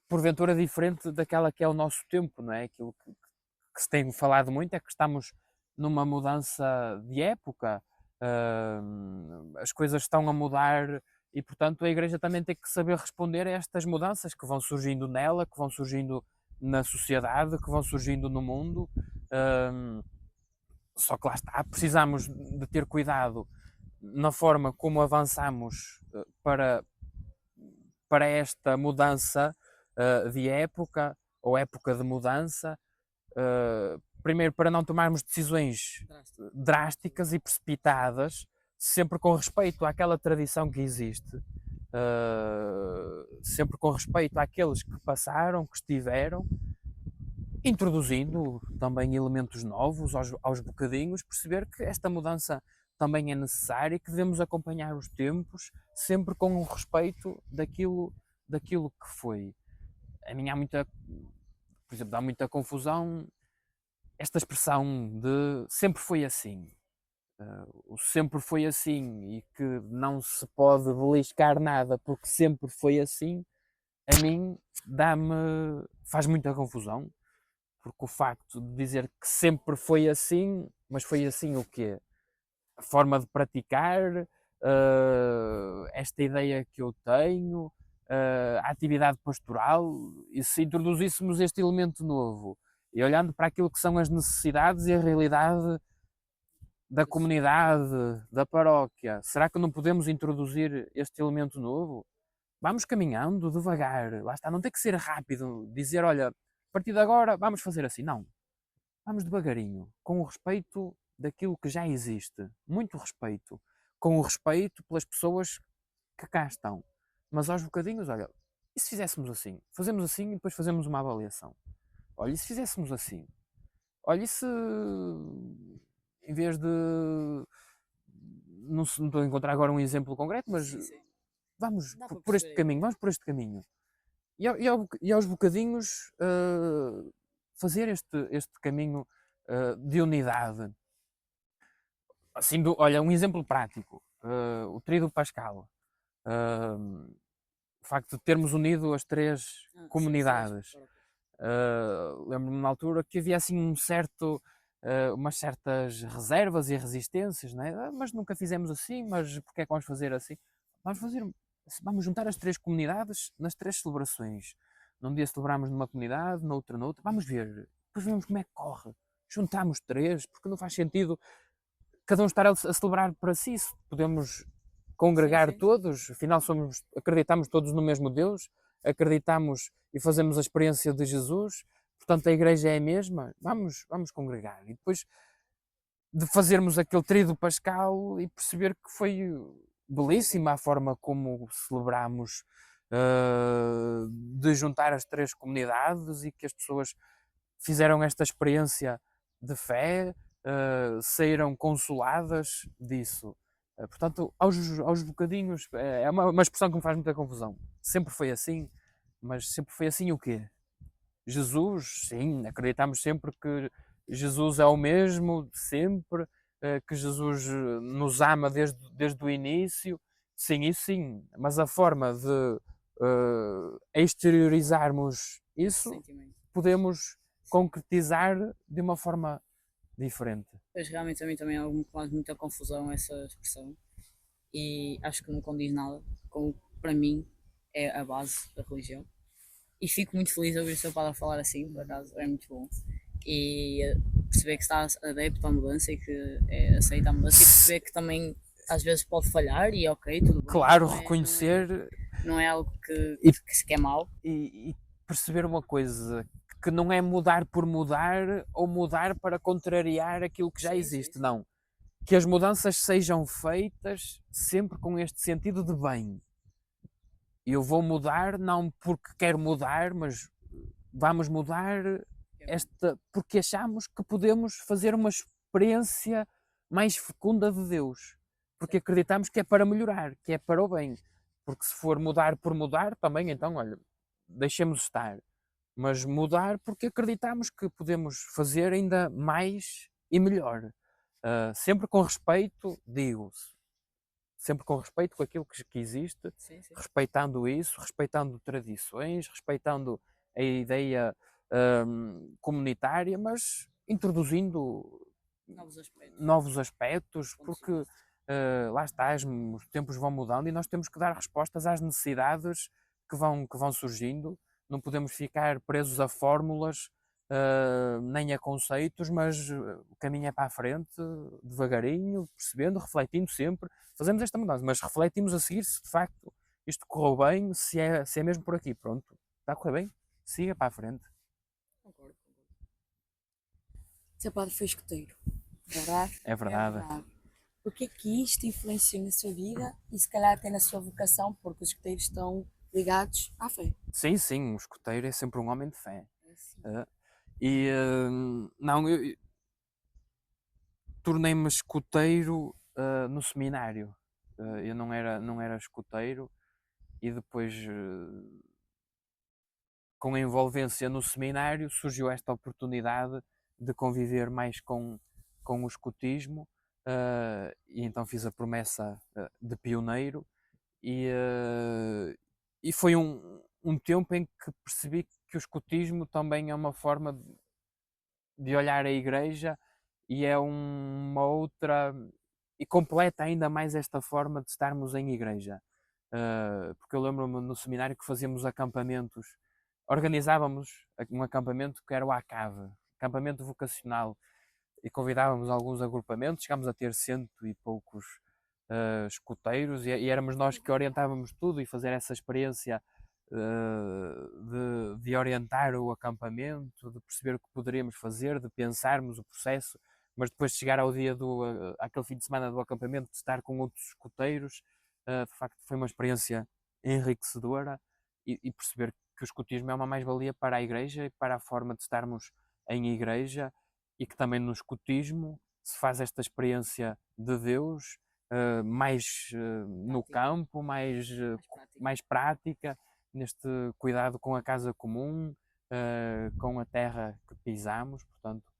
porventura diferente daquela que é o nosso tempo, não é? Aquilo que se tem falado muito é que estamos numa mudança de época, as coisas estão a mudar e, portanto, a Igreja também tem que saber responder a estas mudanças que vão surgindo nela, que vão surgindo na sociedade, que vão surgindo no mundo. Só que lá está, precisamos de ter cuidado na forma como avançamos para esta mudança de época, ou época de mudança. Primeiro, para não tomarmos decisões drásticas e precipitadas, sempre com respeito àquela tradição que existe, sempre com respeito àqueles que passaram, que estiveram, introduzindo também elementos novos aos bocadinhos, perceber que esta mudança também é necessária e que devemos acompanhar os tempos, sempre com o respeito daquilo que foi. A mim por exemplo, dá muita confusão esta expressão de sempre foi assim. O sempre foi assim e que não se pode beliscar nada porque sempre foi assim, a mim faz muita confusão, porque o facto de dizer que sempre foi assim, mas foi assim o quê? A forma de praticar, esta ideia que eu tenho, a atividade pastoral, e se introduzíssemos este elemento novo e olhando para aquilo que são as necessidades e a realidade da comunidade, da paróquia, será que não podemos introduzir este elemento novo? Vamos caminhando devagar, lá está, não tem que ser rápido, dizer, olha, a partir de agora vamos fazer assim, não. Vamos devagarinho, com o respeito daquilo que já existe, muito respeito, com o respeito pelas pessoas que cá estão. Mas aos bocadinhos, olha, e se fizéssemos assim? Fazemos assim e depois fazemos uma avaliação. Olha, e se fizéssemos assim? Olha, e se em vez de... Não estou a encontrar agora um exemplo concreto, mas Sim. vamos Dá para por este perceber. caminho, vamos por este caminho. E aos bocadinhos fazer este caminho de unidade. Assim, olha, um exemplo prático, o Tríduo Pascal. O facto de termos unido as três comunidades. Lembro-me na altura que havia assim umas certas reservas e resistências, né? Mas nunca fizemos assim, mas porque é que vamos fazer assim? Vamos juntar as três comunidades nas três celebrações. Num dia celebramos numa comunidade, noutra noutra, vamos ver, depois vemos como é que corre. Juntamos três, porque não faz sentido cada um estar a celebrar para si, se podemos congregar Sim. todos, afinal acreditamos todos no mesmo Deus, acreditamos e fazemos a experiência de Jesus, portanto a igreja é a mesma, vamos congregar. E depois de fazermos aquele tríduo pascal e perceber que foi belíssima a forma como celebramos, de juntar as três comunidades e que as pessoas fizeram esta experiência de fé, saíram consoladas disso. Portanto, aos bocadinhos, é uma expressão que me faz muita confusão. Sempre foi assim, mas sempre foi assim o quê? Jesus, sim, acreditamos sempre que Jesus é o mesmo, sempre, que Jesus nos ama desde o início, sim, isso sim, mas a forma de exteriorizarmos isso, podemos concretizar de uma forma diferente. Pois realmente a mim também é algo que faz muita confusão essa expressão e acho que não condiz nada com o que para mim é a base da religião. E fico muito feliz de ouvir o seu padre falar assim, por acaso, é muito bom. E perceber que está adepto à mudança e que aceita a mudança e perceber que também às vezes pode falhar e ok, tudo bem. Claro, reconhecer. Não é algo que é mau. E perceber uma coisa, que não é mudar por mudar ou mudar para contrariar aquilo que já existe, sim. Não. Que as mudanças sejam feitas sempre com este sentido de bem. Eu vou mudar não porque quero mudar, mas vamos mudar porque achamos que podemos fazer uma experiência mais fecunda de Deus. Porque acreditamos que é para melhorar, que é para o bem. Porque se for mudar por mudar, também, então, olha, deixemos estar. Mas mudar porque acreditamos que podemos fazer ainda mais e melhor. Sempre com respeito, digo-se. Sempre com respeito com aquilo que existe, sim. Respeitando isso, respeitando tradições, respeitando a ideia comunitária, mas introduzindo novos aspectos porque lá está, os tempos vão mudando e nós temos que dar respostas às necessidades que vão surgindo. Não podemos ficar presos a fórmulas nem a conceitos, mas o caminho é para a frente, devagarinho, percebendo, refletindo sempre. Fazemos esta mudança, mas refletimos a seguir se de facto isto correu bem, se é mesmo por aqui. Pronto, está a correr bem, siga para a frente. Concordo, concordo. Seu padre foi escoteiro, verdade? É verdade. O que é que isto influenciou na sua vida e se calhar até na sua vocação, porque os escoteiros estão ligados à fé? Sim, sim, o escoteiro é sempre um homem de fé. É assim. Não, eu tornei-me escoteiro no seminário. Eu não era escoteiro e depois, com a envolvência no seminário, surgiu esta oportunidade de conviver mais com o escotismo, e então fiz a promessa de pioneiro e foi um tempo em que percebi que o escotismo também é uma forma de olhar a igreja e é uma outra e completa ainda mais esta forma de estarmos em igreja. Porque eu lembro-me no seminário que fazíamos acampamentos, organizávamos um acampamento que era o ACAV, acampamento vocacional, e convidávamos alguns agrupamentos, chegámos a ter 100 e poucos escoteiros e éramos nós que orientávamos tudo e fazer essa experiência de orientar o acampamento, de perceber o que poderíamos fazer, de pensarmos o processo, mas depois de chegar ao dia aquele fim de semana do acampamento, de estar com outros escoteiros, de facto foi uma experiência enriquecedora e perceber que o escotismo é uma mais-valia para a igreja e para a forma de estarmos em igreja e que também no escotismo se faz esta experiência de Deus mais no Prática. campo, mais prática. mais prática, neste cuidado com a casa comum, com a terra que pisamos, portanto,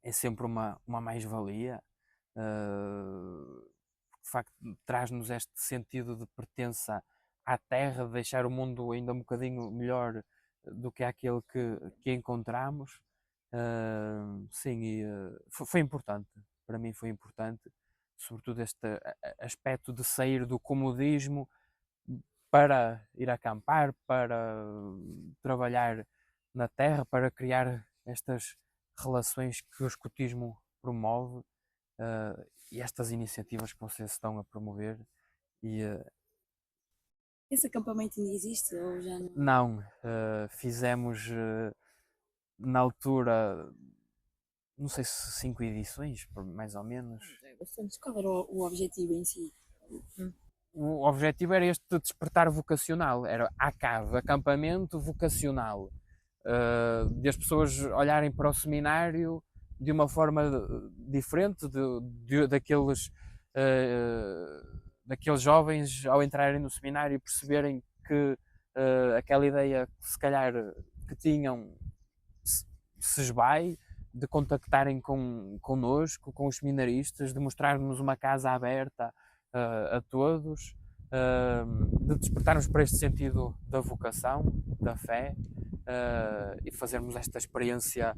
é sempre uma mais-valia. De facto, traz-nos este sentido de pertença à terra, de deixar o mundo ainda um bocadinho melhor do que aquele que encontramos. Sim, e foi importante, para mim foi importante, sobretudo este aspecto de sair do comodismo para ir acampar, para trabalhar na terra, para criar estas relações que o escotismo promove e estas iniciativas que vocês estão a promover. E Esse acampamento ainda existe ou já não? não, fizemos na altura, não sei se 5 edições, mais ou menos. É bastante. Qual era o objetivo em si? O objetivo era este despertar vocacional, era ACAV, acampamento vocacional, de as pessoas olharem para o seminário de uma forma diferente daqueles jovens ao entrarem no seminário e perceberem que aquela ideia que se calhar que tinham se esvai, de contactarem connosco, com os seminaristas, de mostrarmos uma casa aberta a todos, de despertarmos para este sentido da vocação, da fé, e fazermos esta experiência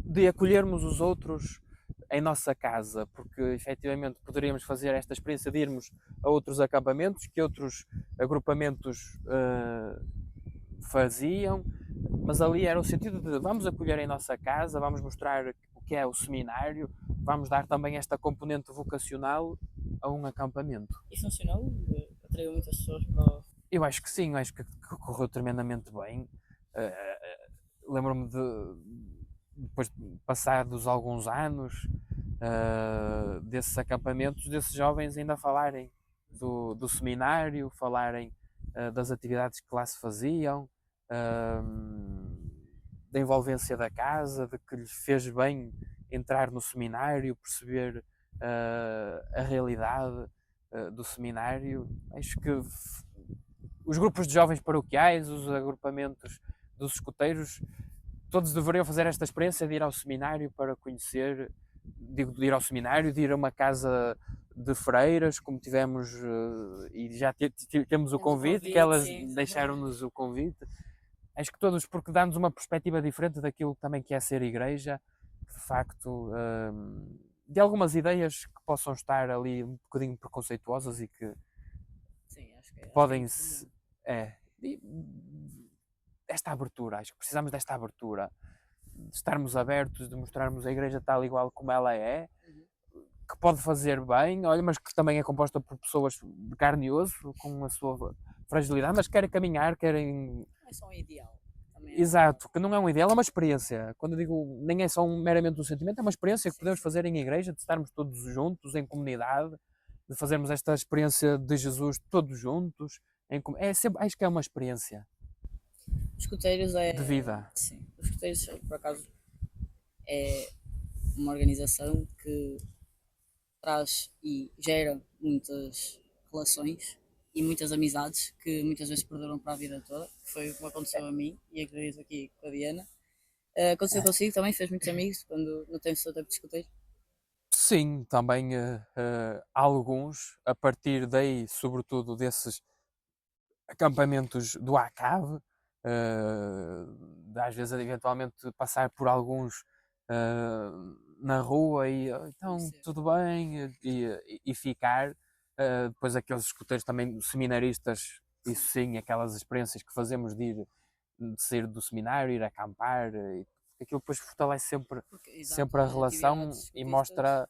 de acolhermos os outros em nossa casa, porque efetivamente poderíamos fazer esta experiência de irmos a outros acampamentos que outros agrupamentos faziam, mas ali era o sentido de vamos acolher em nossa casa, vamos mostrar o que é o seminário, vamos dar também esta componente vocacional a um acampamento. E funcionou? Atraiu muitas pessoas para o... Eu acho que sim, acho que correu tremendamente bem. Lembro-me depois de passados alguns anos desses acampamentos, desses jovens ainda falarem do seminário, falarem das atividades que lá se faziam, da envolvência da casa, de que lhes fez bem entrar no seminário, perceber a realidade do seminário. Acho que os grupos de jovens paroquiais, os agrupamentos dos escoteiros, todos deveriam fazer esta experiência de ir ao seminário para conhecer, digo, de ir ao seminário, de ir a uma casa de freiras, como tivemos, e já temos o convite, que elas deixaram-nos o convite. Acho que todos, porque dá-nos uma perspectiva diferente daquilo também que é ser igreja, de facto, de algumas ideias que possam estar ali um bocadinho preconceituosas e que Sim, acho que podem... é desta abertura, acho que precisamos desta abertura, de estarmos abertos, de mostrarmos a igreja tal igual como ela é, que pode fazer bem, olha, mas que também é composta por pessoas de carne e osso, com a sua fragilidade, mas querem caminhar, querem... Não é só um ideal. Também Exato, que não é um ideal, é uma experiência. Quando eu digo, nem é só meramente um sentimento, é uma experiência que Sim, podemos sim. fazer em igreja, de estarmos todos juntos, em comunidade, de fazermos esta experiência de Jesus todos juntos. É sempre, acho que é uma experiência Os escuteiros é. de vida. Sim, os escuteiros, por acaso, é uma organização que traz e gera muitas relações e muitas amizades que muitas vezes perduram para a vida toda. Foi o que me aconteceu a mim e acredito aqui com a Diana. Aconteceu consigo também, fez muitos amigos quando no tempo do seu tempo de escuteiro. Sim, também alguns, a partir daí, sobretudo desses acampamentos do ACAV, às vezes eventualmente passar por alguns na rua e então Conhecer. tudo bem e ficar. Depois aqueles escuteiros também seminaristas, isso sim, aquelas experiências que fazemos de sair do seminário, ir acampar, aquilo depois fortalece sempre, Porque, exato, sempre a as relação atividades e escutistas mostra,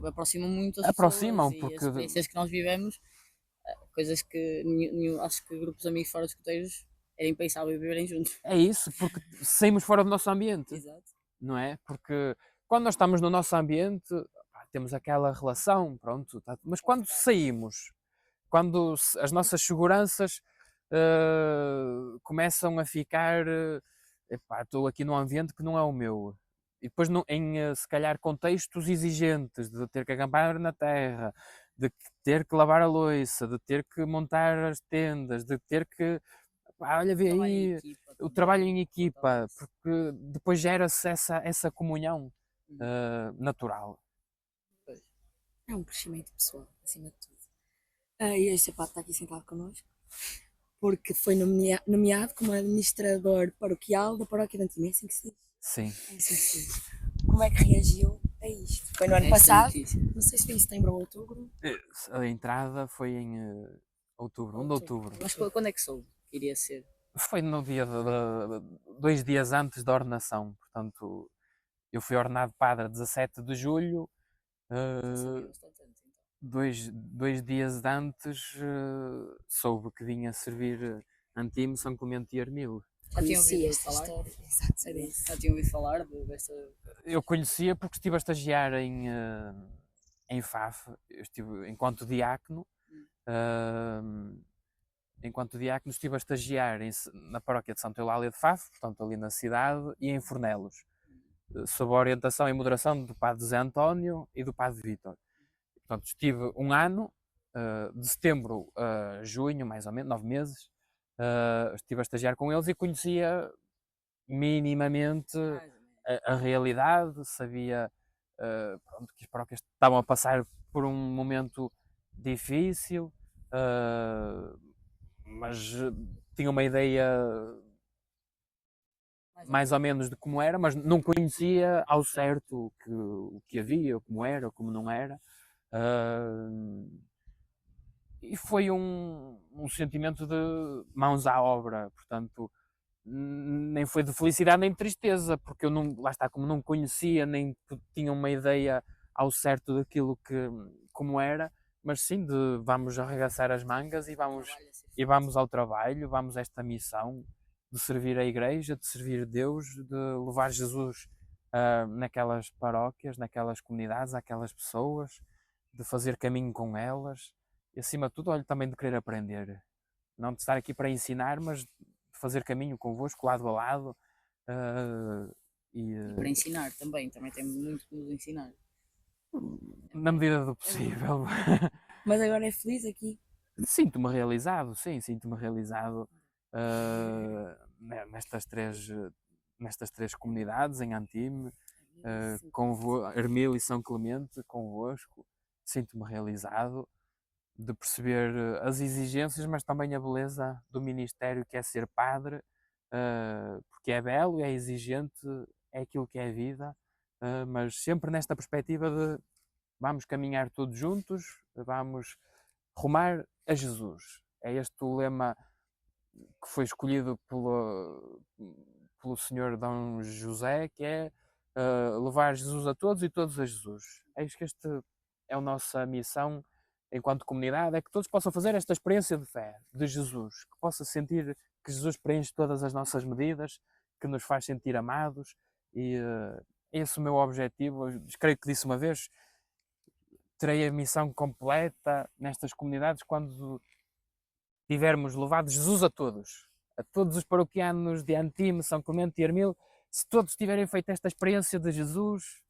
aproximam muito as pessoas aproximam, e as porque experiências que nós vivemos, coisas que acho que grupos de amigos fora de escuteiros era impensável viverem juntos. é isso, porque saímos fora do nosso ambiente. Exato. Não é? Porque quando nós estamos no nosso ambiente, pá, temos aquela relação, pronto, mas quando saímos, quando as nossas seguranças começam a ficar, epá, estou aqui num ambiente que não é o meu. E depois em, se calhar, contextos exigentes de ter que acampar na terra, de ter que lavar a louça, de ter que montar as tendas, de ter que olha, vê Trabalho em aí equipa o também, trabalho em equipa, fortalece. porque depois gera-se essa comunhão Uhum. natural. Pois. É um crescimento pessoal, acima de tudo. E este rapaz está aqui sentado connosco, porque foi nomeado como administrador paroquial da paróquia de Antim. É assim que se diz? Sim. É assim que se diz. Como é que reagiu a isto? Foi no ano Esta passado, notícia. não sei se foi em setembro ou outubro. A entrada foi em outubro, 1 de outubro. Mas quando é que soube que iria ser? Foi no dia 2 dias antes da ordenação, portanto, eu fui ordenado padre a 17 de julho, Já sabia uh, bastante antes, então. dois dias antes soube que vinha servir Antimo, São Clemente e Armilo. Já tinha Conheci ouvido esta falar? história. Exato, sabia. Já tinha ouvido falar desta. Eu conhecia porque estive a estagiar em FAF, eu estive enquanto diácono, estive a estagiar na paróquia de Santa Eulália de Faf, portanto ali na cidade, e em Fornelos, sob a orientação e moderação do padre Zé António e do padre Vítor. Portanto, estive um ano, de setembro a junho, mais ou menos, 9 meses, estive a estagiar com eles e conhecia minimamente a realidade, sabia pronto, que as paróquias estavam a passar por um momento difícil, mas tinha uma ideia mais ou menos de como era, mas não conhecia ao certo o que havia, como era, como não era. E foi um sentimento de mãos à obra, portanto, nem foi de felicidade nem de tristeza, porque eu não, lá está, como não conhecia, nem tinha uma ideia ao certo daquilo como era, mas sim de vamos arregaçar as mangas e vamos ao trabalho, vamos a esta missão de servir a igreja, de servir Deus, de levar Jesus naquelas paróquias, naquelas comunidades, àquelas pessoas, de fazer caminho com elas e acima de tudo, olha, também de querer aprender, não de estar aqui para ensinar, mas fazer caminho convosco, lado a lado. E para ensinar também tem muito que nos ensinar. Na medida do possível. Mas agora é feliz aqui. Sinto-me realizado, sim, sinto-me realizado nestas três comunidades, em Antime, Ermil e São Clemente, convosco. Sinto-me realizado de perceber as exigências, mas também a beleza do ministério que é ser padre, porque é belo, é exigente, é aquilo que é a vida, mas sempre nesta perspectiva de vamos caminhar todos juntos, vamos rumar a Jesus. É este o lema que foi escolhido pelo Senhor Dom José, que é levar Jesus a todos e todos a Jesus. Eis que esta é a nossa missão enquanto comunidade, é que todos possam fazer esta experiência de fé de Jesus, que possa sentir que Jesus preenche todas as nossas medidas, que nos faz sentir amados, e esse é o meu objetivo. Eu creio que disse uma vez, terei a missão completa nestas comunidades quando tivermos levado Jesus a todos os paroquianos de Antime, São Clemente e Hermil. Se todos tiverem feito esta experiência de Jesus,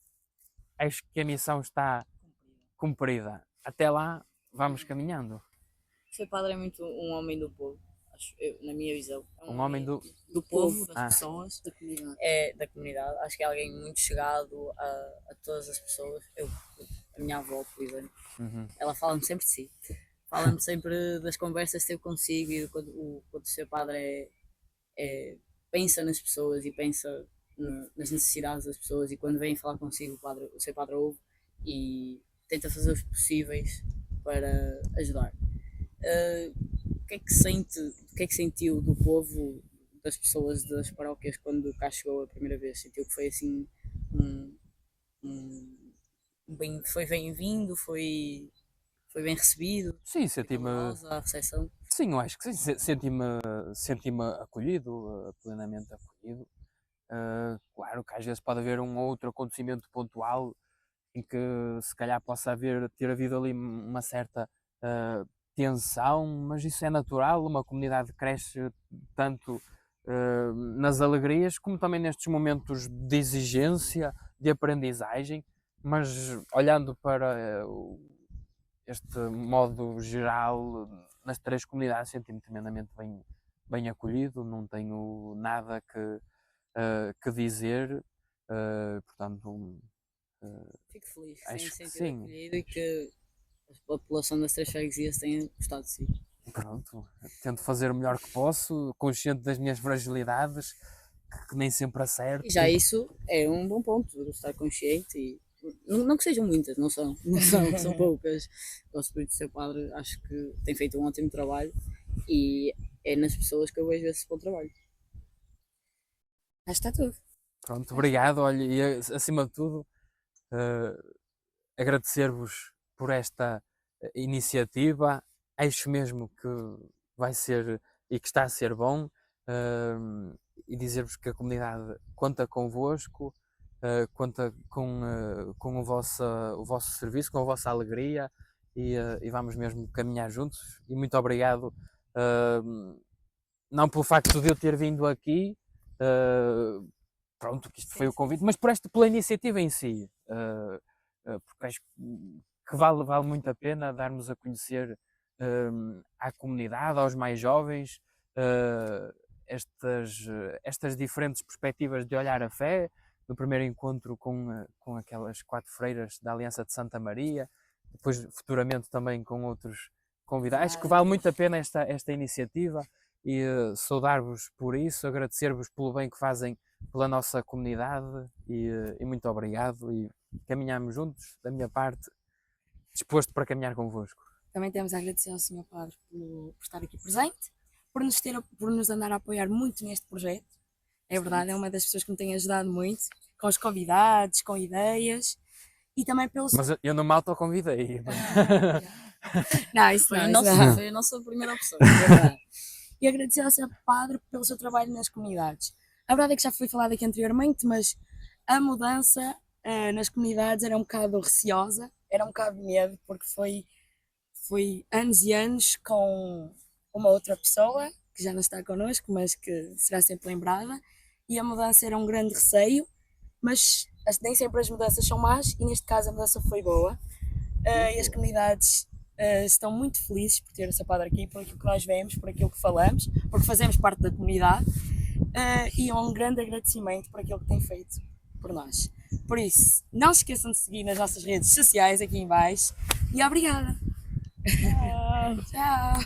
acho que a missão está cumprida. Até lá, vamos caminhando. Ser padre é muito um homem do povo, acho eu, na minha visão. É Um homem do povo, das Ah. pessoas, Da comunidade. é da comunidade. Acho que é alguém muito chegado a todas as pessoas. A minha avó, por exemplo, Uhum. ela fala-me sempre de si. Fala-me sempre das conversas que teve consigo e de quando o seu padre pensa nas pessoas e pensa nas necessidades das pessoas, e quando vem falar consigo o seu padre ouve e tenta fazer os possíveis para ajudar. O que é que sentiu do povo, das pessoas das paróquias quando cá chegou a primeira vez? Sentiu que foi assim foi bem-vindo, foi bem recebido? Sim, Foi senti-me. calorosa a recepção? Sim, eu acho que sim. Senti-me acolhido, plenamente acolhido. Claro que às vezes pode haver um ou outro acontecimento pontual em que se calhar possa ter havido ali uma certa tensão, mas isso é natural. Uma comunidade cresce tanto nas alegrias como também nestes momentos de exigência, de aprendizagem, mas olhando para este modo geral, nas 3 comunidades senti-me tremendamente bem acolhido, não tenho nada que dizer, portanto Fico feliz que acho tenha que sentido sim. acolhido e que a população das 3 freguesias tenha gostado de si. Pronto, tento fazer o melhor que posso, consciente das minhas fragilidades, que nem sempre acerto. E já isso é um bom ponto, de estar consciente e não que sejam muitas, não são poucas. Gosto muito de ser padre, acho que tem feito um ótimo trabalho e é nas pessoas que eu vejo esse bom trabalho. Acho que está tudo. Pronto, obrigado. Olha, e acima de tudo, agradecer-vos por esta iniciativa. Acho mesmo que vai ser e que está a ser bom, e dizer-vos que a comunidade conta convosco, conta com o vosso serviço, com a vossa alegria, e vamos mesmo caminhar juntos. E muito obrigado, não pelo facto de eu ter vindo aqui, pronto, que isto foi o convite, mas pela iniciativa em si, porque acho que vale muito a pena darmos a conhecer à comunidade, aos mais jovens, estas diferentes perspectivas de olhar a fé. No primeiro encontro com aquelas 4 freiras da Aliança de Santa Maria, depois futuramente também com outros convidados. Acho que vale muito a pena esta iniciativa, e saudar-vos por isso, agradecer-vos pelo bem que fazem pela nossa comunidade, e muito obrigado, e caminhamos juntos, da minha parte, disposto para caminhar convosco. Também temos a agradecer ao Sr. Padre por estar aqui presente, por nos andar a apoiar muito neste projeto. É verdade, é uma das pessoas que me tem ajudado muito, com os convidados, com ideias, e também pelo... Mas eu não me autoconvidei. Não, isso Foi, não, isso não. foi a nossa primeira opção, é verdade. E agradecer ao Sr. Padre pelo seu trabalho nas comunidades. A verdade é que já foi falado aqui anteriormente, mas a mudança nas comunidades era um bocado receosa, era um bocado de medo, porque foi anos e anos com uma outra pessoa, que já não está connosco, mas que será sempre lembrada, e a mudança era um grande receio, mas nem sempre as mudanças são más, e neste caso a mudança foi boa. E as comunidades estão muito felizes por ter o seu padre aqui, por aquilo que nós vemos, por aquilo que falamos, porque fazemos parte da comunidade, e é um grande agradecimento por aquilo que tem feito por nós. Por isso, não se esqueçam de seguir nas nossas redes sociais aqui em baixo, e obrigada! Tchau!